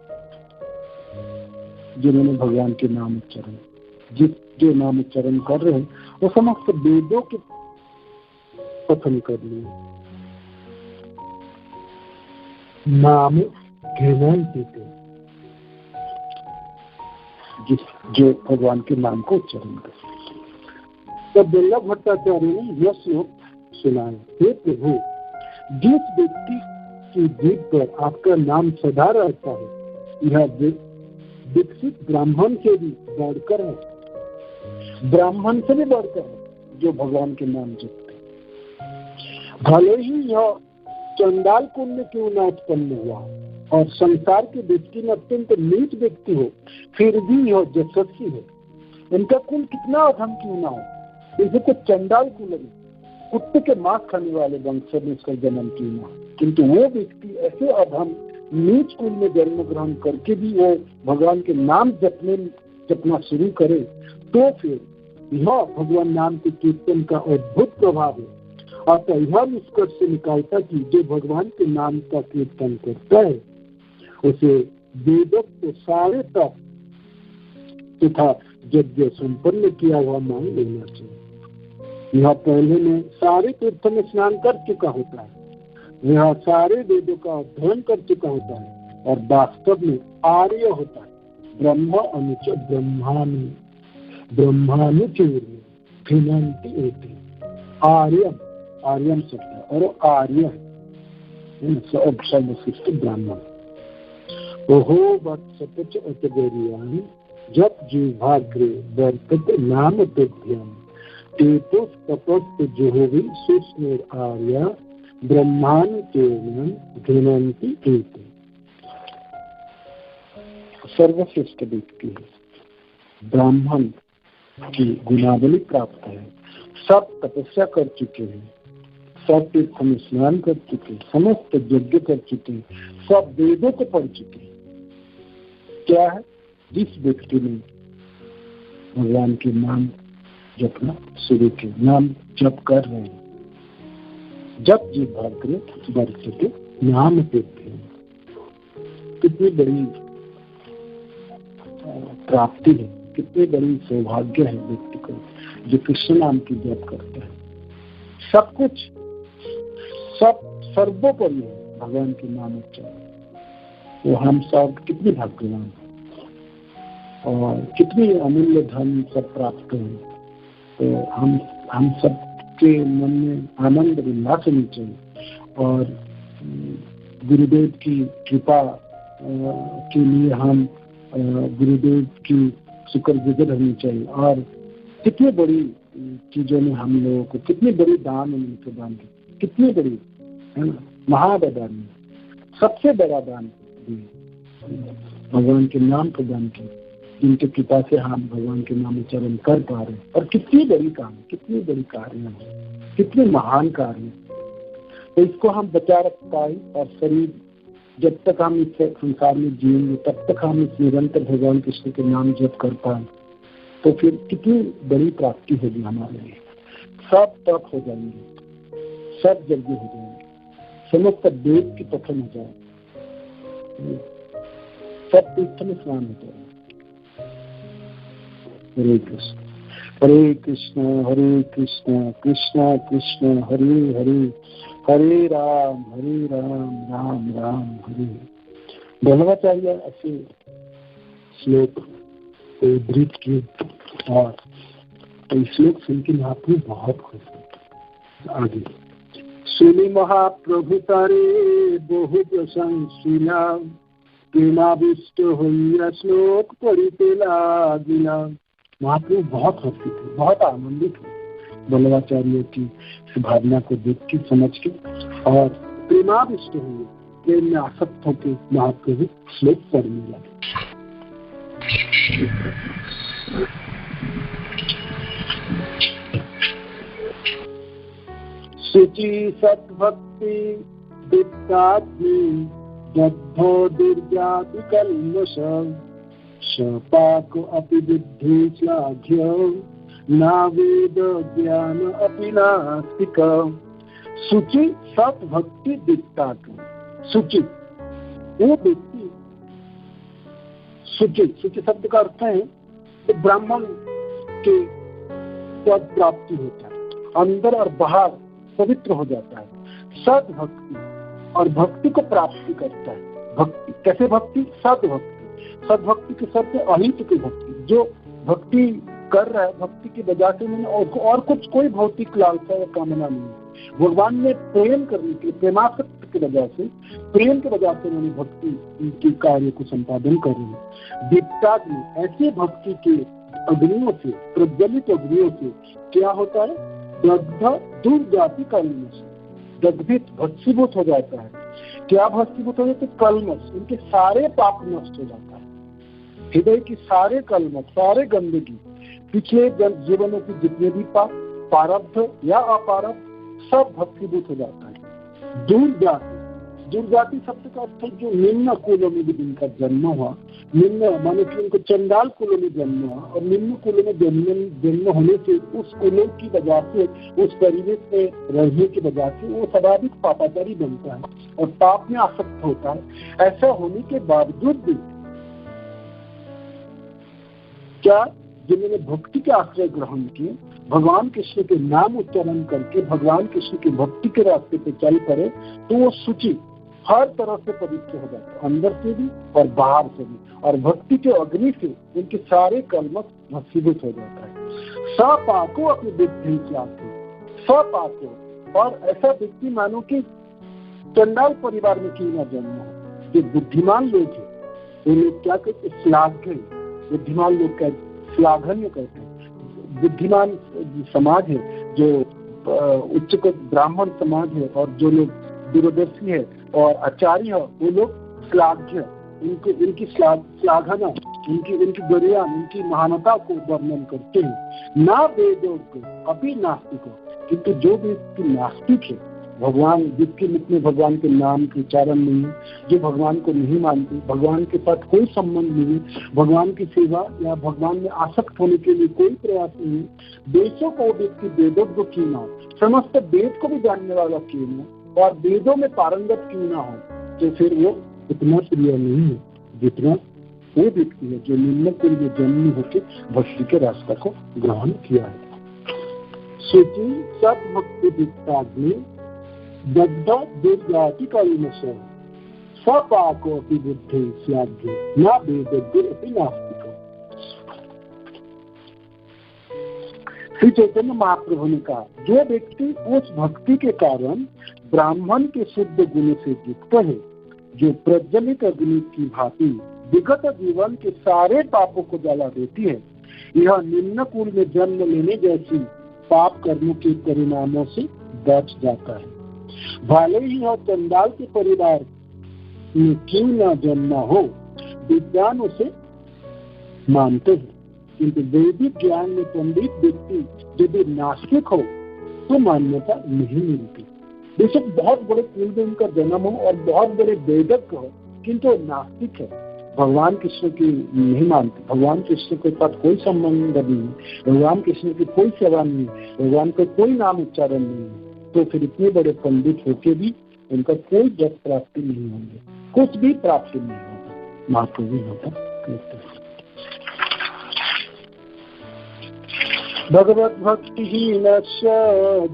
जिन्होंने भगवान के नाम उच्चारण, जो नाम उच्चारण कर रहे हैं वो समस्त वेदों के कथन कर लिए। नाम घेवन देते, जो भगवान के नाम को उच्चारण कर। तब वल्लभ भट्टाचार्य ने यह श्लोक सुनाया, हे प्रभु, जिस व्यक्ति की जीभ पर आपका नाम सदा रहता है, यह विकसित ब्राह्मण से भी बढ़कर है, ब्राह्मण से भी बढ़कर है जो भगवान के नाम जपते। भले ही यह चंडाल कुल में क्यों न उत्पन्न हुआ और संसार की दृष्टि में अत्यंत नीच व्यक्ति हो, फिर भी यह यशस्वी है। इनका कुल कितना अधम क्यों ना हो, इसे तो चंडाल कुल में कुत्ते के मांस खाने वाले वंश में इसका जन्म क्यों ना, किंतु वो व्यक्ति ऐसे अधम नीच कुल में जन्म ग्रहण करके भी वो भगवान के नाम जपना शुरू करे, तो फिर यह भगवान नाम के कीर्तन का अद्भुत प्रभाव है। अतः यह निष्कर्ष से निकालता कि जो भगवान के नाम का कीर्तन करता है उसे वेदोक्त सारे तप तथा यज्ञ संपन्न किया हुआ मान लेना चाहिए। यह पहले में सारे तीर्थों में स्नान कर चुका होता है, यह सारे वेदों का अध्ययन कर चुका होता है और वास्तव में आर्य होता है। ब्रह्म अनुच ब्रह्मानुचूर्य आर्यम, आर्यम शब्द है और आर्य सर्वश्रेष्ठ ब्राह्मण। ओहो वत्सपच अतगरियान जप जीवाग्रे वर्तते नाम तुभ्यम तेतो तपस्त जोहवी सुस्मेर आर्य ब्रह्मानुचूर्यम घृणन्ति एते। सर्वश्रेष्ठ व्यक्ति ब्राह्मण की गुणावली प्राप्त है, सब तपस्या कर चुके हैं, सब तीर्थ में स्नान कर चुके, समस्त यज्ञ कर चुके, सब वेदों को पढ़ चुके। क्या है, जिस व्यक्ति ने भगवान के नाम जपना शुरू किया, नाम जप कर रहे हैं, जप जी भाग्य वर्तते नाम देते हैं। कितनी बड़ी प्राप्ति है, कितनी बड़ी सौभाग्य है व्यक्ति को जो कृष्ण नाम की जप करता है। सब कुछ, सब सर्वोपरि है भगवान के नाम उच्चारण। तो हम सब कितने भाग्यवान और कितनी अमूल्य धन सब प्राप्त है। तो हम सब के मन में आनंद उल्लास होनी चाहिए और गुरुदेव की कृपा के लिए हम गुरुदेव की शुक्रगुजार होनी चाहिए। और कितनी बड़ी चीजों में हम लोगों को, कितनी बड़ी दान उन्होंने प्रदान की, कितनी बड़ी है ना, महादान, सबसे बड़ा दान भगवान के नाम प्रदान की, जिनके कृपा से हम भगवान के नाम उच्चारण कर पा रहे हैं। और कितनी बड़ी काम, कितनी बड़ी कार्य है, कितने महान कार्य। तो इसको हम बचा रख पाए और शरीर जब तक हम इस संसार में जिएंगे तब तक हम इस निरंतर भगवान कृष्ण के नाम जप कर पाए, तो फिर कितनी बड़ी प्राप्ति होगी हमारे लिए। सब तप हो जाएंगे, सब यज्ञ हो जाएंगे, समस्त वेद की पठन हो जाए, सब तीर्थ में स्नान हो जाए। हरे कृष्ण हरे कृष्ण कृष्ण कृष्ण हरे हरे, हरे राम राम राम हरे। वल्लभाचार्य ऐसे श्लोक उद्धृत किए और श्लोक सुन के महाप्रभु बहुत खुश हुए। आगे सुनि महाप्रभु तारे बहु प्रशंसिला, प्रेमाविष्ट होइया श्लोक पढ़िते लागिला। महाप्रभु बहुत हंसी थे, बहुत आनंदित हुए वल्लभाचार्य की इस भावना को देख के, समझ के, और प्रेमाविष्ट हुए, प्रेम में आसक्त होकर महाप्रभु श्लोक पढ़ने लगे। शुचि सद्भक्ति विद्यात्मी दग्धो दुर्गादिकल्मष, शपाको अपि बुद्धि श्लाघ्यो ना वेद ज्ञान अपि नास्तिक शुचि सत भक्ति दिक्तातु। शुचि वो व्यक्ति, शुचि शब्द का अर्थ है तो ब्राह्मण के पद प्राप्ति होता है, अंदर और बाहर पवित्र हो जाता है। सद भक्ति और भक्ति को प्राप्ति करता है। भक्ति कैसे भक्ति? सद भक्ति। सद भक्ति के शब्द अहित की भक्ति, जो भक्ति कर रहा है भक्ति की वजह से मैंने और कुछ कोई भौतिक लालसा या कामना नहीं है। भगवान में प्रेम करने के लिए, प्रेमासक्त की वजह से, प्रेम की वजह से मैंने भक्ति के कार्य को संपादन कर रही है। दीप्ताग्नि, ऐसे भक्ति के अग्नियों से, प्रज्वलित अग्नियों से क्या होता है? दग्ध दूर जाति कलमश, दग्धित भस्मीभूत हो जाता है। क्या भस्मीभूत हो जाता है? कलमश, उनके सारे पाप नष्ट हो जाता है। हृदय की सारे कलमश, सारे गंदगी, पिछले जीवनों की जितने भी पाप, प्रारब्ध या अपारब्ध, सब भस्मीभूत हो जाता है। दूर जाति, दूर जाति शब्द का अर्थ है जो निम्न कुलों में भी जिनका जन्म हुआ, निम्न माने कि उनको चंडाल कुलों में जन्म हुआ, और निम्न कुलों में जन्म होने से उस कुलों की वजह से, उस परिवेश में रहने की वजह से वो स्वाभाविक पापाचारी बनता है और पाप में आसक्त होता है। ऐसा होने के बावजूद भी क्या जिन्होंने भक्ति के आश्रय ग्रहण किए, भगवान कृष्ण के नाम उच्चारण करके भगवान कृष्ण की भक्ति के रास्ते पे चल पड़े, तो वो शुचि हर तरह से पवित्र हो जाता है, अंदर से भी और बाहर से भी, और भक्ति के अग्नि से उनके सारे कलमश भस्मीभूत हो जाता है। सपाको अपनी बुद्धि से आते, सपाको, और ऐसा व्यक्ति मानो कि चंडाल परिवार में क्यों ना जन्म हो, जो बुद्धिमान लोग हैं वो लोग क्या कहते हैं? श्लाघ्य। बुद्धिमान लोग का श्लाघन्य कहते हैं। बुद्धिमान समाज है, जो उच्च ब्राह्मण समाज है, और जो लोग दूरदर्शी है और आचार्य है, वो लोग श्लाघ्य, इनकी श्लाघना, इनकी गरिया, इनकी महानता को वर्णन करते हैं। ना वेदोक्तो अपि नास्तिको, किंतु जो व्यक्ति नास्तिक है, भगवान जिसके मुख में भगवान के नाम के उच्चारण नहीं है, जो भगवान को नहीं मानते, भगवान के साथ कोई संबंध नहीं है, भगवान की सेवा या भगवान में आसक्त होने के लिए कोई प्रयास नहीं है, देशों को व्यक्ति वेदों क्यों ना हो, समस्त वेद को भी जानने वाला क्यों ना, और वेदों में पारंगत क्यों ना हो, तो फिर वो इतना प्रिय नहीं है जितना वो व्यक्ति है जो निम्न कुल में जन्म होकर भक्ति के रास्ता को ग्रहण किया है। शुचि सत भक्ति दिक्ताग्नि दग्ध दुर्जाति कलमश सपाको अपि बुद्धि स्याग्नि न वेदज्ञ अपि नास्तिक। श्री चैतन्य महाप्रभु ने कहा, जो व्यक्ति उस भक्ति के कारण ब्राह्मण के शुद्ध गुण से युक्त है, जो प्रज्वलित अग्नि की भांति विगत जीवन के सारे पापों को जला देती है, यह निम्न कुल में जन्म लेने जैसी पाप कर्मों के परिणामों से बच जाता है। भले ही यह चंडाल के परिवार में क्यों न जन्मा हो, विद्वान उसे मानते हैं, किंतु वैदिक ज्ञान में पंडित व्यक्ति यदि नास्तिक हो तो मान्यता नहीं मिलती। बेशक बहुत बड़े कुल में उनका जन्म हो और बहुत बड़े वेदज्ञ हो, किंतु नास्तिक है, भगवान कृष्ण की नहीं मानते, भगवान कृष्ण के साथ कोई संबंध नहीं, भगवान कृष्ण की कोई सेवा नहीं, भगवान का कोई नाम उच्चारण नहीं, तो फिर इतने बड़े पंडित होके भी उनका कोई जस प्राप्ति नहीं होंगे, कुछ भी प्राप्ति नहीं होगा, महाप्रभु होगा। भगवत भक्ति ही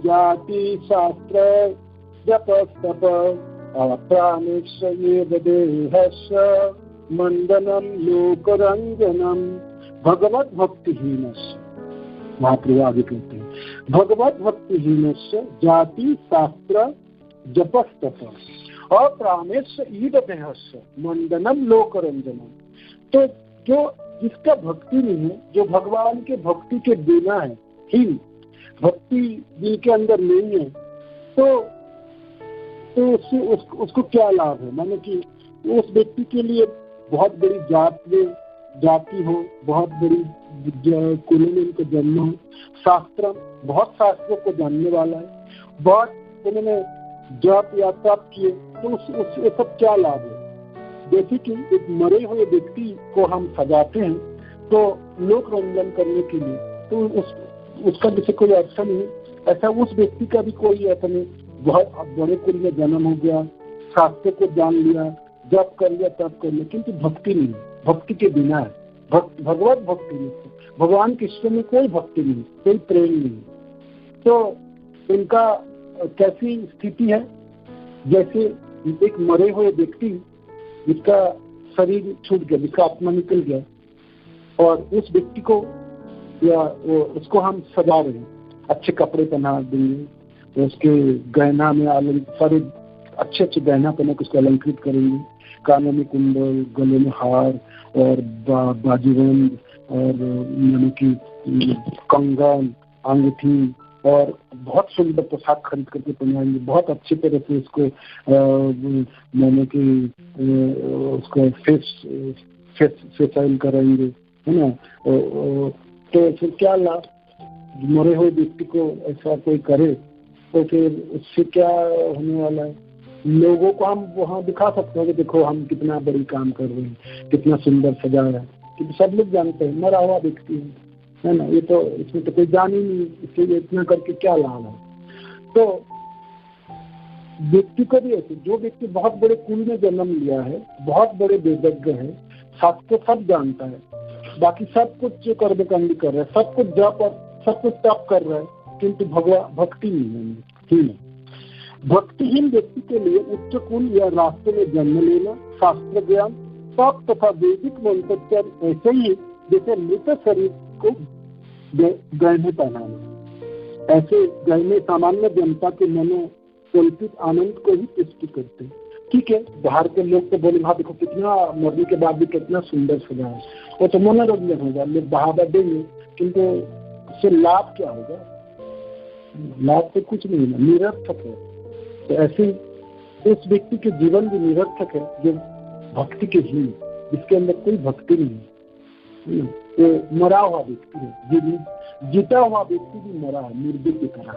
जाति शास्त्र जपस्तप अप्राणेश्वरेव देहस्य मंदनम लोकरंजनम। भगवत भक्तिहीनस्य, महाप्रभु आगे कहते हैं, भगवत भक्तिहीनस्य जाति शास्त्र जपस्तप अप्राणेश्वरेव देहस्य मंदनम लोकरंजनम। तो जो जिसका भक्ति नहीं है, जो भगवान के भक्ति के बिना है, ही भक्ति जिनके अंदर नहीं है, तो उससे उसको क्या लाभ है? माने कि उस व्यक्ति के लिए बहुत बड़ी जाति हो, बहुत बड़ी कुल में उनको जन्म हो, शास्त्र बहुत शास्त्रों को जानने वाला है, बहुत उन्होंने जप या तप किए, तो उससे सब क्या लाभ है? जैसे कि एक मरे हुए व्यक्ति को हम सजाते हैं तो लोक रंजन करने के लिए, तो उसका जैसे कोई अर्थ नहीं, ऐसा उस व्यक्ति का भी कोई अर्थ नहीं। बहुत बड़े कुल में जन्म हो गया, शास्त्र को जान लिया, जब कर लिया तब कर लिया, किंतु भक्ति नहीं, भक्ति के बिना है, भगवत भक्ति नहीं, भगवान कृष्ण में कोई भक्ति नहीं, कोई प्रेम नहीं। तो इनका कैसी स्थिति है, जैसे एक मरे हुए व्यक्ति जिसका शरीर छूट गया, जिसका आत्मा निकल गया, और उस व्यक्ति को या उसको हम सजा रहे हैं, अच्छे कपड़े पहना देंगे, तो उसके गहना में सारे अच्छे अच्छे गहना पहना के उसको अलंकृत करेंगे, कानों में कुंडल, गले में हार और बाजूबंद और यानी कि कंगन, अंगूठी और बहुत सुंदर पोशाक खरीद करके पहनाएंगे, बहुत अच्छी तरह से उसको मैंने कि उसको फेशियल कराएंगे, है ना। तो फिर क्या लाभ, मरे हुए व्यक्ति को ऐसा कोई करे तो फिर उससे क्या होने वाला है। लोगों को हम वहाँ दिखा सकते हैं कि देखो हम कितना बड़ी काम कर रहे हैं, कितना सुंदर सजाया है, क्योंकि सब लोग जानते हैं मरा हुआ व्यक्ति है ना, ये तो इसमें तो कोई जान ही नहीं, इसलिए इतना करके क्या लाभ है। तो व्यक्ति को भी ऐसे, जो व्यक्ति बहुत बड़े कुल में जन्म लिया है, बहुत बड़े वेदज्ञ है, शास्त्र सब जानता है, बाकी सब कुछ कर्मकांडी कर रहा है, सब कुछ जप और सब कुछ तप कर रहा है, किंतु भक्ति नहीं है। भक्तिहीन व्यक्ति के लिए उच्च कुल या रास्ते में जन्म लेना, शास्त्र ज्ञान, तप तथा वैदिक मंत्रोच्चार ऐसे ही जैसे मृत शरीर को गहने पहनाना। ऐसे गहने सामान्य जनता के मनो कल्पित आनंद को ही पुष्टि करते हैं। ठीक है, बाहर के लोग तो बोले, हाँ देखो कितना मरने के बाद भी कितना सुंदर सजा है, वो तो मनोरंजन होगा, लोग बढ़ावा देंगे, किंतु उससे लाभ क्या होगा? लाभ तो कुछ नहीं है, निरर्थक है। तो ऐसे उस व्यक्ति के जीवन भी निरर्थक है जो भक्ति के हीन, जिसके अंदर कोई भक्ति नहीं है। वो मरा हुआ व्यक्ति है, जीता हुआ व्यक्ति भी मरा है, मुर्दे की तरह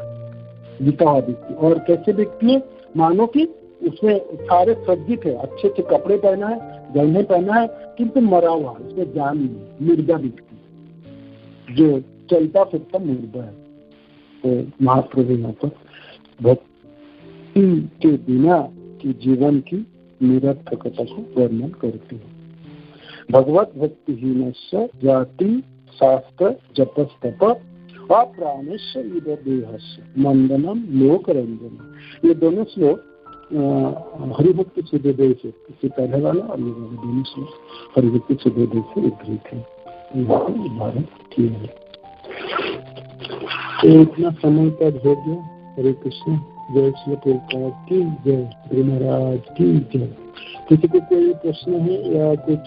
जीता हुआ व्यक्ति। और कैसे व्यक्ति है? मानो कि उसमें सारे सज्जित है, अच्छे अच्छे कपड़े पहना है, गहने पहना है, किंतु मरा हुआ है, उसमें जान नहीं, मुर्दा व्यक्ति जो चलता फिरता मुर्दा है। तो महाप्रभु यहाँ पर भक्ति के बिना की जीवन की निरर्थकता को वर्णन करते हैं। भगवत भक्तिहीन जाति शास्त्र जपस्तप अप्राणेश देहस्य मंदनम लोक रंजन। ये दोनों श्लोक हरिभक्ति सुधोदय से, इससे पहले वाला और ये दोनों श्लोक हरिभक्ति सुधोदय से उद्धृत है। तो इतना समय तक हो गया। हरे कृष्ण। जय श्री प्रभुपाद की जय, गुरु महाराज की जय। किसी को कोई प्रश्न है या कुछ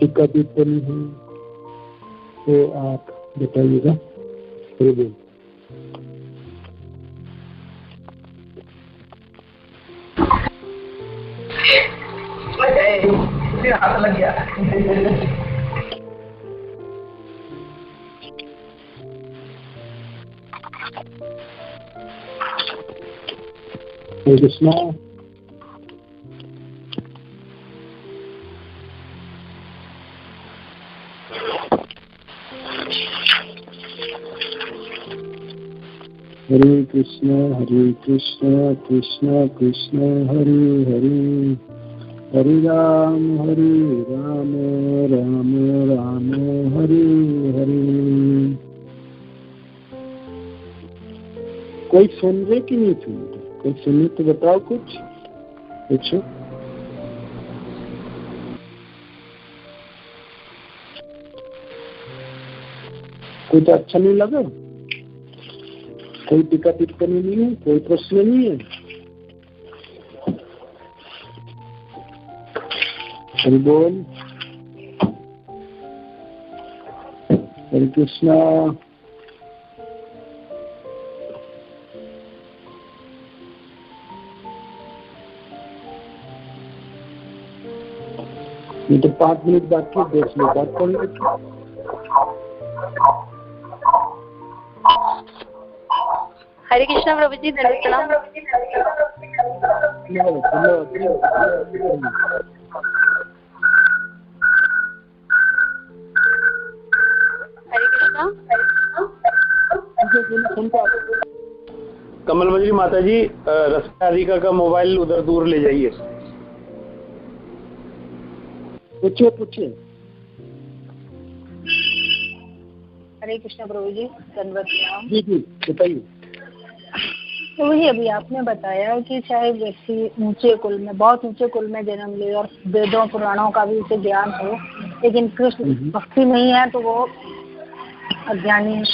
टीका टिप्पणी है तो आप बताइएगा। हाथ लग गया। हरे कृष्णा। हरे कृष्ण कृष्ण कृष्ण हरे हरे, हरे राम राम राम हरे हरे। कोई सुन रहे कि नहीं सुन रहे? कोई सुने तो बताओ कुछ, पूछो। कुछ अच्छा नहीं लगा? कोई टीका टिप्पणी नहीं है? कोई प्रश्न नहीं है? हरि बोल। हरे कृष्णा। ये तो 5 मिनट बाकी है, 10 मिनट बाद पढ़ेंगे। हरे कृष्णा प्रभु जी, धन्यवाद। हरे कृष्णा। कमल मंजरी माता जी, रस्ता राधिका का मोबाइल उधर दूर ले जाइए। पूछिए पूछिए। हरे कृष्ण प्रभु जी, धन्यवाद प्रणाम। जी जी बताइए। तो वही अभी आपने बताया कि चाहे व्यक्ति ऊंचे कुल में, बहुत ऊंचे कुल में जन्म ले और वेदों पुराणों का भी उसे ज्ञान हो, लेकिन कृष्ण भक्ति नहीं है तो वो अज्ञानी है।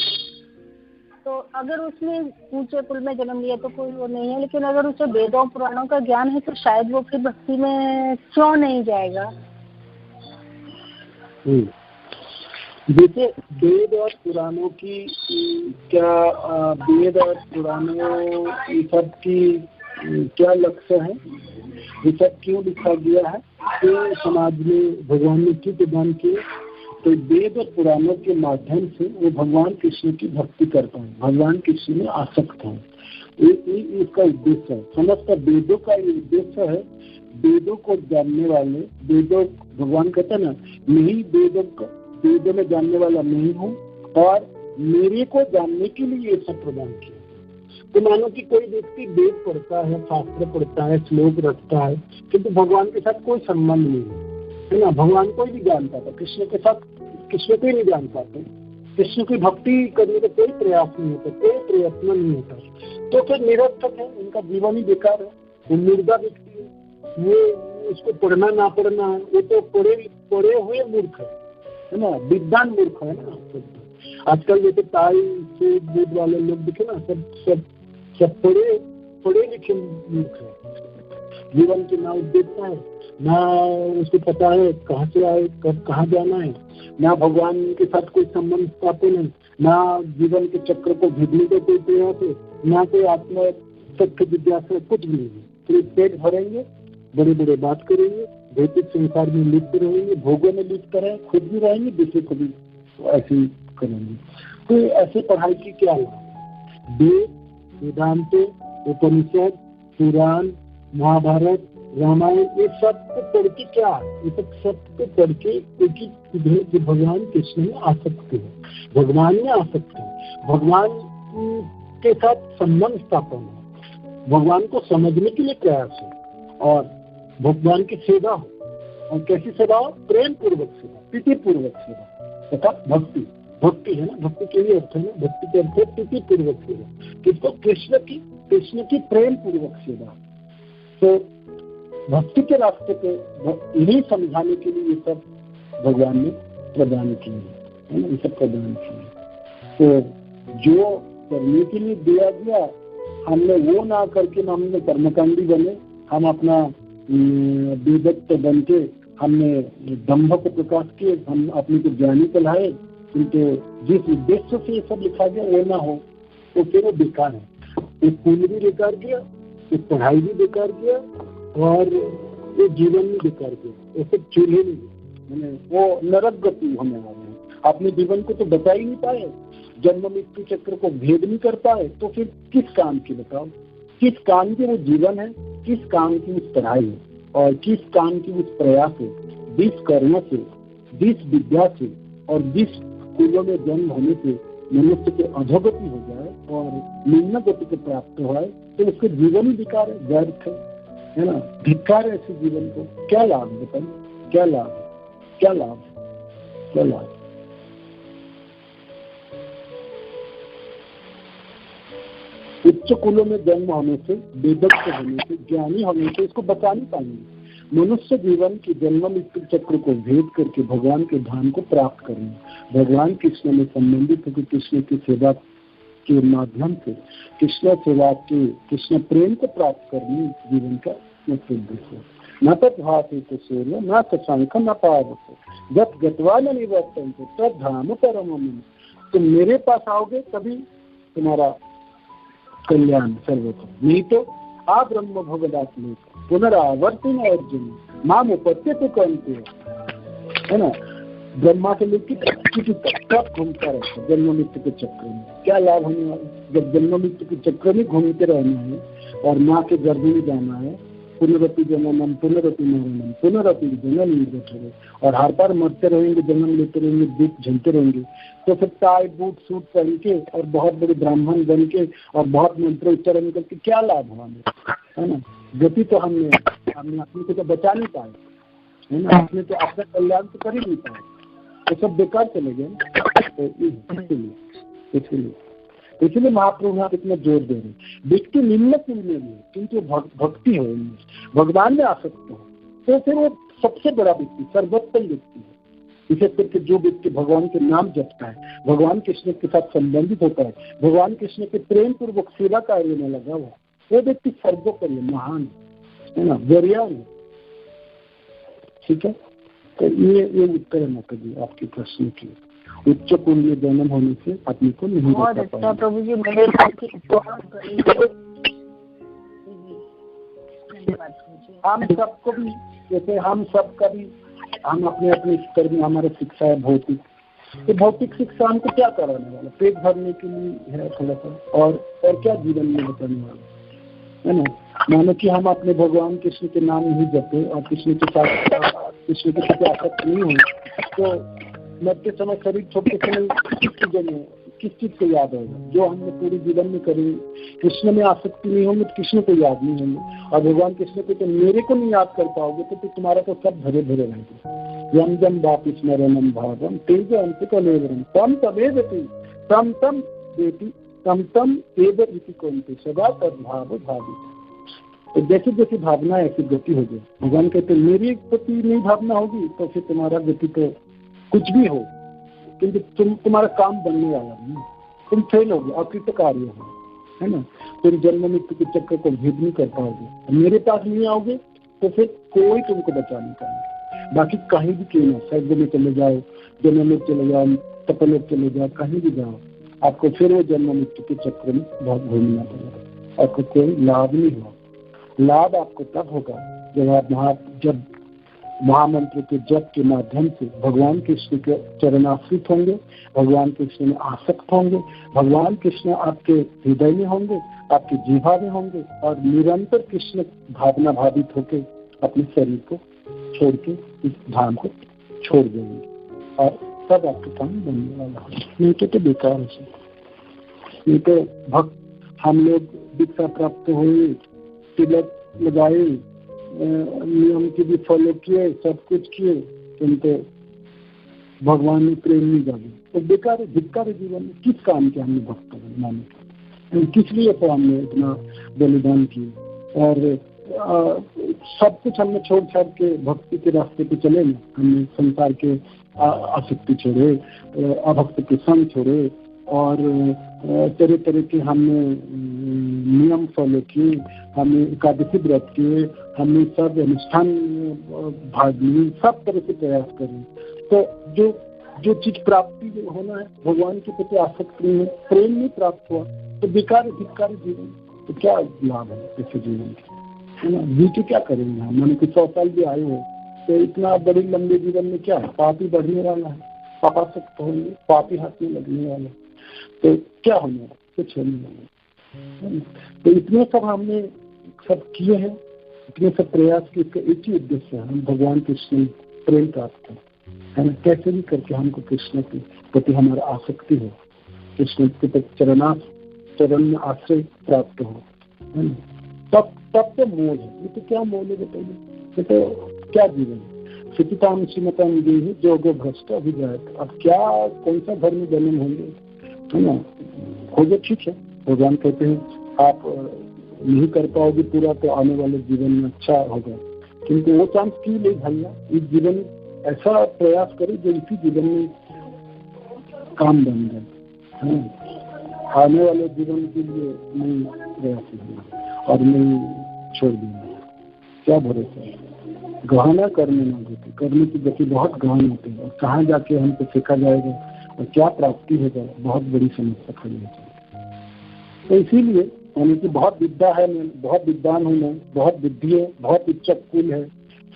तो अगर उसने ऊंचे कुल में जन्म लिया तो कोई वो नहीं है, लेकिन अगर उसे वेदों पुराणों का ज्ञान है तो शायद वो फिर भक्ति में क्यों नहीं जाएगा? जैसे वेद और पुराणों की क्या, वेद और पुराणों सब की क्या लक्ष्य है, ये सब क्यों लिखा गया है कि समाज में भगवान ने क्यों प्रदान किए? तो वेद और पुराणों के माध्यम से वो भगवान कृष्ण की भक्ति कर पाए, भगवान कृष्ण में आसक्त हैं। इसका उद्देश्य है, समस्त वेदों का ये उद्देश्य है। वेदों को जानने वाले, वेदों भगवान कहते हैं ना, नहीं वेदों में जानने वाला नहीं हूँ और मेरे को जानने के लिए ये सब प्रदान किया। तो मानो कि कोई व्यक्ति वेद पढ़ता है, शास्त्र पढ़ता है, श्लोक रखता है, किंतु भगवान के साथ कोई संबंध नहीं है ना, भगवान को ही नहीं जान पाता, कृष्ण के साथ कृष्ण को ही नहीं जान पाते, कृष्ण की भक्ति करने का कोई प्रयास नहीं होता, कोई प्रयत्न नहीं होता, तो फिर निरर्थक है, उनका जीवन ही बेकार है। वो मुर्दा व्यक्ति है, वो उसको पढ़ना ना पढ़ना है, वो तो पढ़े हुए मूर्ख है ना, विद्वान मूर्ख है ना। आजकल जैसे ताई से दूध वाले लोग दिखे ना, सब पढ़े लिखे मूर्ख है। जीवन की ना उद्देश्य है, ना उसको पता है कहाँ से आए, कब कहाँ जाना है, ना भगवान के साथ कोई संबंध स्थापन है, ना जीवन के चक्र को भेदने का कोई प्रयास है, ना कोई आत्मा सत्य जिज्ञासा, कुछ भी नहीं है। तो पेट भरेंगे, बड़े बड़े बात करेंगे, भौतिक संसार में लिप्त रहेंगे, भोगों में लिप्त रहेंगे, खुद भी रहेंगे, दूसरे को भी ऐसे ही करेंगे। तो ऐसे पढ़ाई की क्या लाभ? वेद, वेदांत, उपनिषद, पुराण, महाभारत, रामायण, ये सब को पढ़ के क्या है? ये सब को पढ़ के जो भगवान कृष्ण में आसक्त है, भगवान में आसक्त है, भगवान के साथ संबंध स्थापन है, भगवान को समझने के लिए प्रयास है और भगवान की सेवा हो। और कैसी सेवा हो? प्रेम पूर्वक सेवा, प्रीति पूर्वक सेवा तथा भक्ति। भक्ति है ना, भक्ति के लिए अर्थ है ना, भक्ति के अर्थ है प्रीति पूर्वक सेवा, किसको? कृष्ण की प्रेम पूर्वक सेवा। तो भक्ति के रास्ते पे इन्हीं समझाने के लिए ये सब भगवान ने प्रदान किए है ना, ये सब प्रदान किए। तो जो करने के लिए दिया गया, हमने वो ना करके हमने कर्मकांडी बने, हम अपना विदग्ध बन के हमने दंभ को प्रकाश किए, हम अपने को ज्ञानी कहलाए, किंतु जिस उद्देश्य से ये सब लिखा गया वो ना हो तो फिर वो बेकार है। एक पुण्य भी बेकार किया, एक पढ़ाई भी बेकार किया और ये जीवन भी बेकार किया, वो सब चूल्हे नहीं, मैंने वो नरक गति होने वाले हैं। अपने जीवन को तो बचा ही नहीं पाए, जन्म मृत्यु चक्र को भेद नहीं कर पाए, तो फिर किस काम की बताओ? किस काम की वो जीवन है, किस काम की उस पढ़ाई है और किस काम की उस प्रयास है, जिस कर्म से, जिस विद्या से और जिस कुलों में जन्म होने से मनुष्य के अधोगति हो जाए और निम्न गति को प्राप्त हो, तो उसके जीवन ही बेकार है, व्यर्थ है ना, धिक्कार है ऐसे जीवन को। क्या लाभ बताइए? क्या लाभ है? क्या लाभ है? क्या लाभ? उच्च कुलों में जन्म होने से, वेदज्ञ होने से, ज्ञानी होने से इसको बचा नहीं पाएंगे। मनुष्य जीवन की जन्म मृत्यु चक्र को भेद करके भगवान के धाम को प्राप्त करना, भगवान कृष्ण में संबंधित होकर कृष्ण की सेवा के माध्यम से कृष्ण सेवा के, कृष्ण प्रेम को प्राप्त करने जीवन का मुख्य उद्देश्य है। न तो भाषे तो सूर्य, न तो शंख, न पावक, जब गतवा न निवर्तन तब धाम परम। तुम मेरे पास आओगे तभी तुम्हारा कल्याण सर्वोत्तम, नहीं तो आ ब्रह्म भगवदात्म पुनरावर्तिन अर्जुन माम उपत्यते कौनते है ना। ब्रह्मा से लेकर तक घूमता रहता जन्म मृत्यु के चक्र में। क्या लाभ होने वाला? जब जन्म मृत्यु के चक्र में घूमते रहना है और माँ के गर्भ में जाना है पुनरपि जननम पुनरपि मरणम पुनरपि जननी बैठे और हर बार मरते रहेंगे, जन्म लेते रहेंगे, दुख झेलते रहेंगे। तो फिर टाई बूट सूट पहन के और बहुत बड़े ब्राह्मण बन के और बहुत मंत्र उच्चारण करके क्या लाभ हुआ हमें, है ना। गति तो हमने अपने को तो बचा नहीं पाए, है ना, अपने तो अपना कल्याण तो कर ही नहीं पाए, तो सब बेकार चले गए। इसलिए महाप्रभु यहाँ इतना जोर दे रहे, व्यक्ति निम्न कुल में भी किंतु भक्ति हो, भगवान में आसक्त हो, तो फिर वो सबसे बड़ा व्यक्ति, सर्वोत्तम व्यक्ति है। विशेष करके जो व्यक्ति भगवान के नाम जपता है, भगवान कृष्ण के साथ संबंधित होता है, भगवान कृष्ण के प्रेम पूर्वक सेवा कार्य में लगा हुआ, वो व्यक्ति सर्वोपरि महान है ना, वरियान है। ठीक है, तो ये उत्तर है माता जी आपके प्रश्न की। उच्च कुल में जन्म होने से अपने को नहीं रोका पाएंगे। प्रभु जी मेरे हम सबको भी, जैसे हम सबका भी, हम अपने अपने स्तर में हमारा शिक्षा है भौतिक, तो भौतिक शिक्षा हमको क्या कराने वाला, पेट भरने के लिए है थोड़ा सा, और क्या जीवन में बताने वाला है ना। मानो कि हम अपने भगवान कृष्ण के नाम नहीं जपे और कृष्ण के साथ कृष्ण के प्रति आसक्त नहीं हो, तो मरते समय शरीर छोड़ते समय किस चीज को याद होगा जो हमने पूरे जीवन में करेंगे। कृष्ण में आसक्ति नहीं होंगे तो कृष्ण को याद नहीं होंगे, और भगवान कृष्ण को तो मेरे को नहीं याद कर पाओगे तो तुम्हारा तो सब भरे भरे रहेंगे। यम जम वापि स्मरणम भावम तेज अंतिकलेवरम तम तवेदति तम तम देति तम तम एव इति कौन्ते सदा तद्भाव भावी। तो जैसे जैसे भावना ऐसी गति हो गई, भगवान कहते मेरी प्रति नहीं भावना होगी तो फिर तुम्हारा गति तो कुछ भी हो, किंतु तुम्हारा काम बनने वाला नहीं, तुम फेल हो गए, अकृतकार्य हो, है ना। तुम जन्म मृत्यु के चक्कर को भेद नहीं कर पाओगे, मेरे पास नहीं आओगे तो फिर कोई तुमको बचा नहीं पाएंगे। बाकी कहीं भी क्यों ना, स्वर्ग में चले जाओ, जन्म में चले जाओ, तपन में चले जाओ, कहीं भी जाओ, आपको फिर वो जन्म मृत्यु के चक्र में बहुत घूमना पड़ेगा, आपको कोई लाभ नहीं हुआ। लाभ आपको तब होगा जब आप जब महामंत्र के जप के माध्यम से भगवान कृष्ण के चरणाश्रित होंगे, भगवान कृष्ण में आसक्त होंगे, भगवान कृष्ण आपके हृदय में होंगे, आपके जीवा में होंगे, और निरंतर कृष्ण भावना भावित होकर अपने शरीर को छोड़ के इस धाम को छोड़ देंगे, और तब आपका काम बनने वाला है। नहीं तो बेकार है। नहीं तो भक्त हम लोग दीक्षा प्राप्त हुए, तिलक लगाए, नियम के भी फॉलो किए, सब कुछ किए, किंतु भगवान ने प्रेम नहीं जागे तो बेकार धिक्कार जीवन में। किस काम के हमने भक्त माने, किस लिए तो हमने इतना बलिदान किए, और सब कुछ हमने छोड़ छाड़ के भक्ति के रास्ते पे चले ना। हमने संसार के आसक्ति छोड़े, अभक्त के संग छोड़े, और तरह तरह के हमने नियम फॉलो किए, हमने एकादशी व्रत किए, हमने सब अनुष्ठान भाग लिए, सब तरह से प्रयास करें। तो जो चीज प्राप्ति होना है, भगवान के प्रति आसक्ति में प्रेम नहीं प्राप्त हुआ तो बेकार धिक्कार जीवन, तो क्या लाभ है ऐसे जीवन के, है ना। जी तो क्या करेंगे हम, मानो कि 100 साल भी आए हो तो इतना बड़ी लंबे जीवन में क्या है, पाप ही बढ़ने वाला है, पापासक्त होंगे, पाप ही हाथ में लगने वाला है, तो क्या होने वाला, कुछ होने वाला। तो इतने सब हमने सब किए हैं, इतने सब प्रयास किए, इसका एक ही उद्देश्य है, हम भगवान कृष्ण प्रेम प्राप्त करें, है ना। कैसे भी करके हमको कृष्ण के प्रति हमारा आसक्ति हो, कृष्ण के प्रति चरण में आश्रय प्राप्त हो, है ना। तब तो मोल है। ये तो क्या मोल है बताइए, ये तो क्या जीवन है। सुचिताम श्रीमताम देहि जोगो भ्रष्ट अभिजात। अब क्या कौन सा धर्म में जन्म होंगे, है ना। हो गया, ठीक है, भगवान कहते हैं आप नहीं कर पाओगे पूरा तो आने वाले जीवन में अच्छा होगा, किंतु वो चांस क्यों ले भैया, इस जीवन ऐसा प्रयास करें जो इसी जीवन में काम बन जाए, आने वाले जीवन के लिए नहीं प्रयास करना और नहीं छोड़ देना। क्या भरोसा है, गहना करने ना गति, करने की गति बहुत गहन होती है, और कहाँ जाके हमको फेंका जाएगा और क्या प्राप्ति होगा, बहुत बड़ी समस्या खड़ी होती है। तो इसीलिए यानी कि बहुत विद्या है, मैं बहुत विद्वान हूँ, मैं बहुत बुद्धि है, बहुत उच्च कुल है,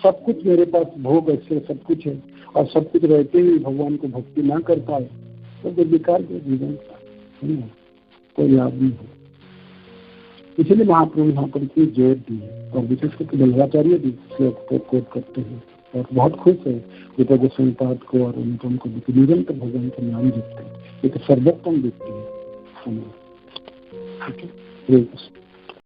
सब कुछ मेरे पास भोग ऐसे सब कुछ है, और सब कुछ रहते ही भगवान को भक्ति ना कर पाए तो बेकार के जीवन कोई लाभ नहीं है। इसलिए महाप्रभु यहाँ पर इतनी जोर दी है और विशेष करके बल्लाचार्य भी कोट करते हैं और बहुत खुश है पिता गोस्वामीपाद को और अनुपम को निरंतर भगवान का नाम जपते हैं। ये तो सर्वोत्तम व्यक्ति है। ठीक है।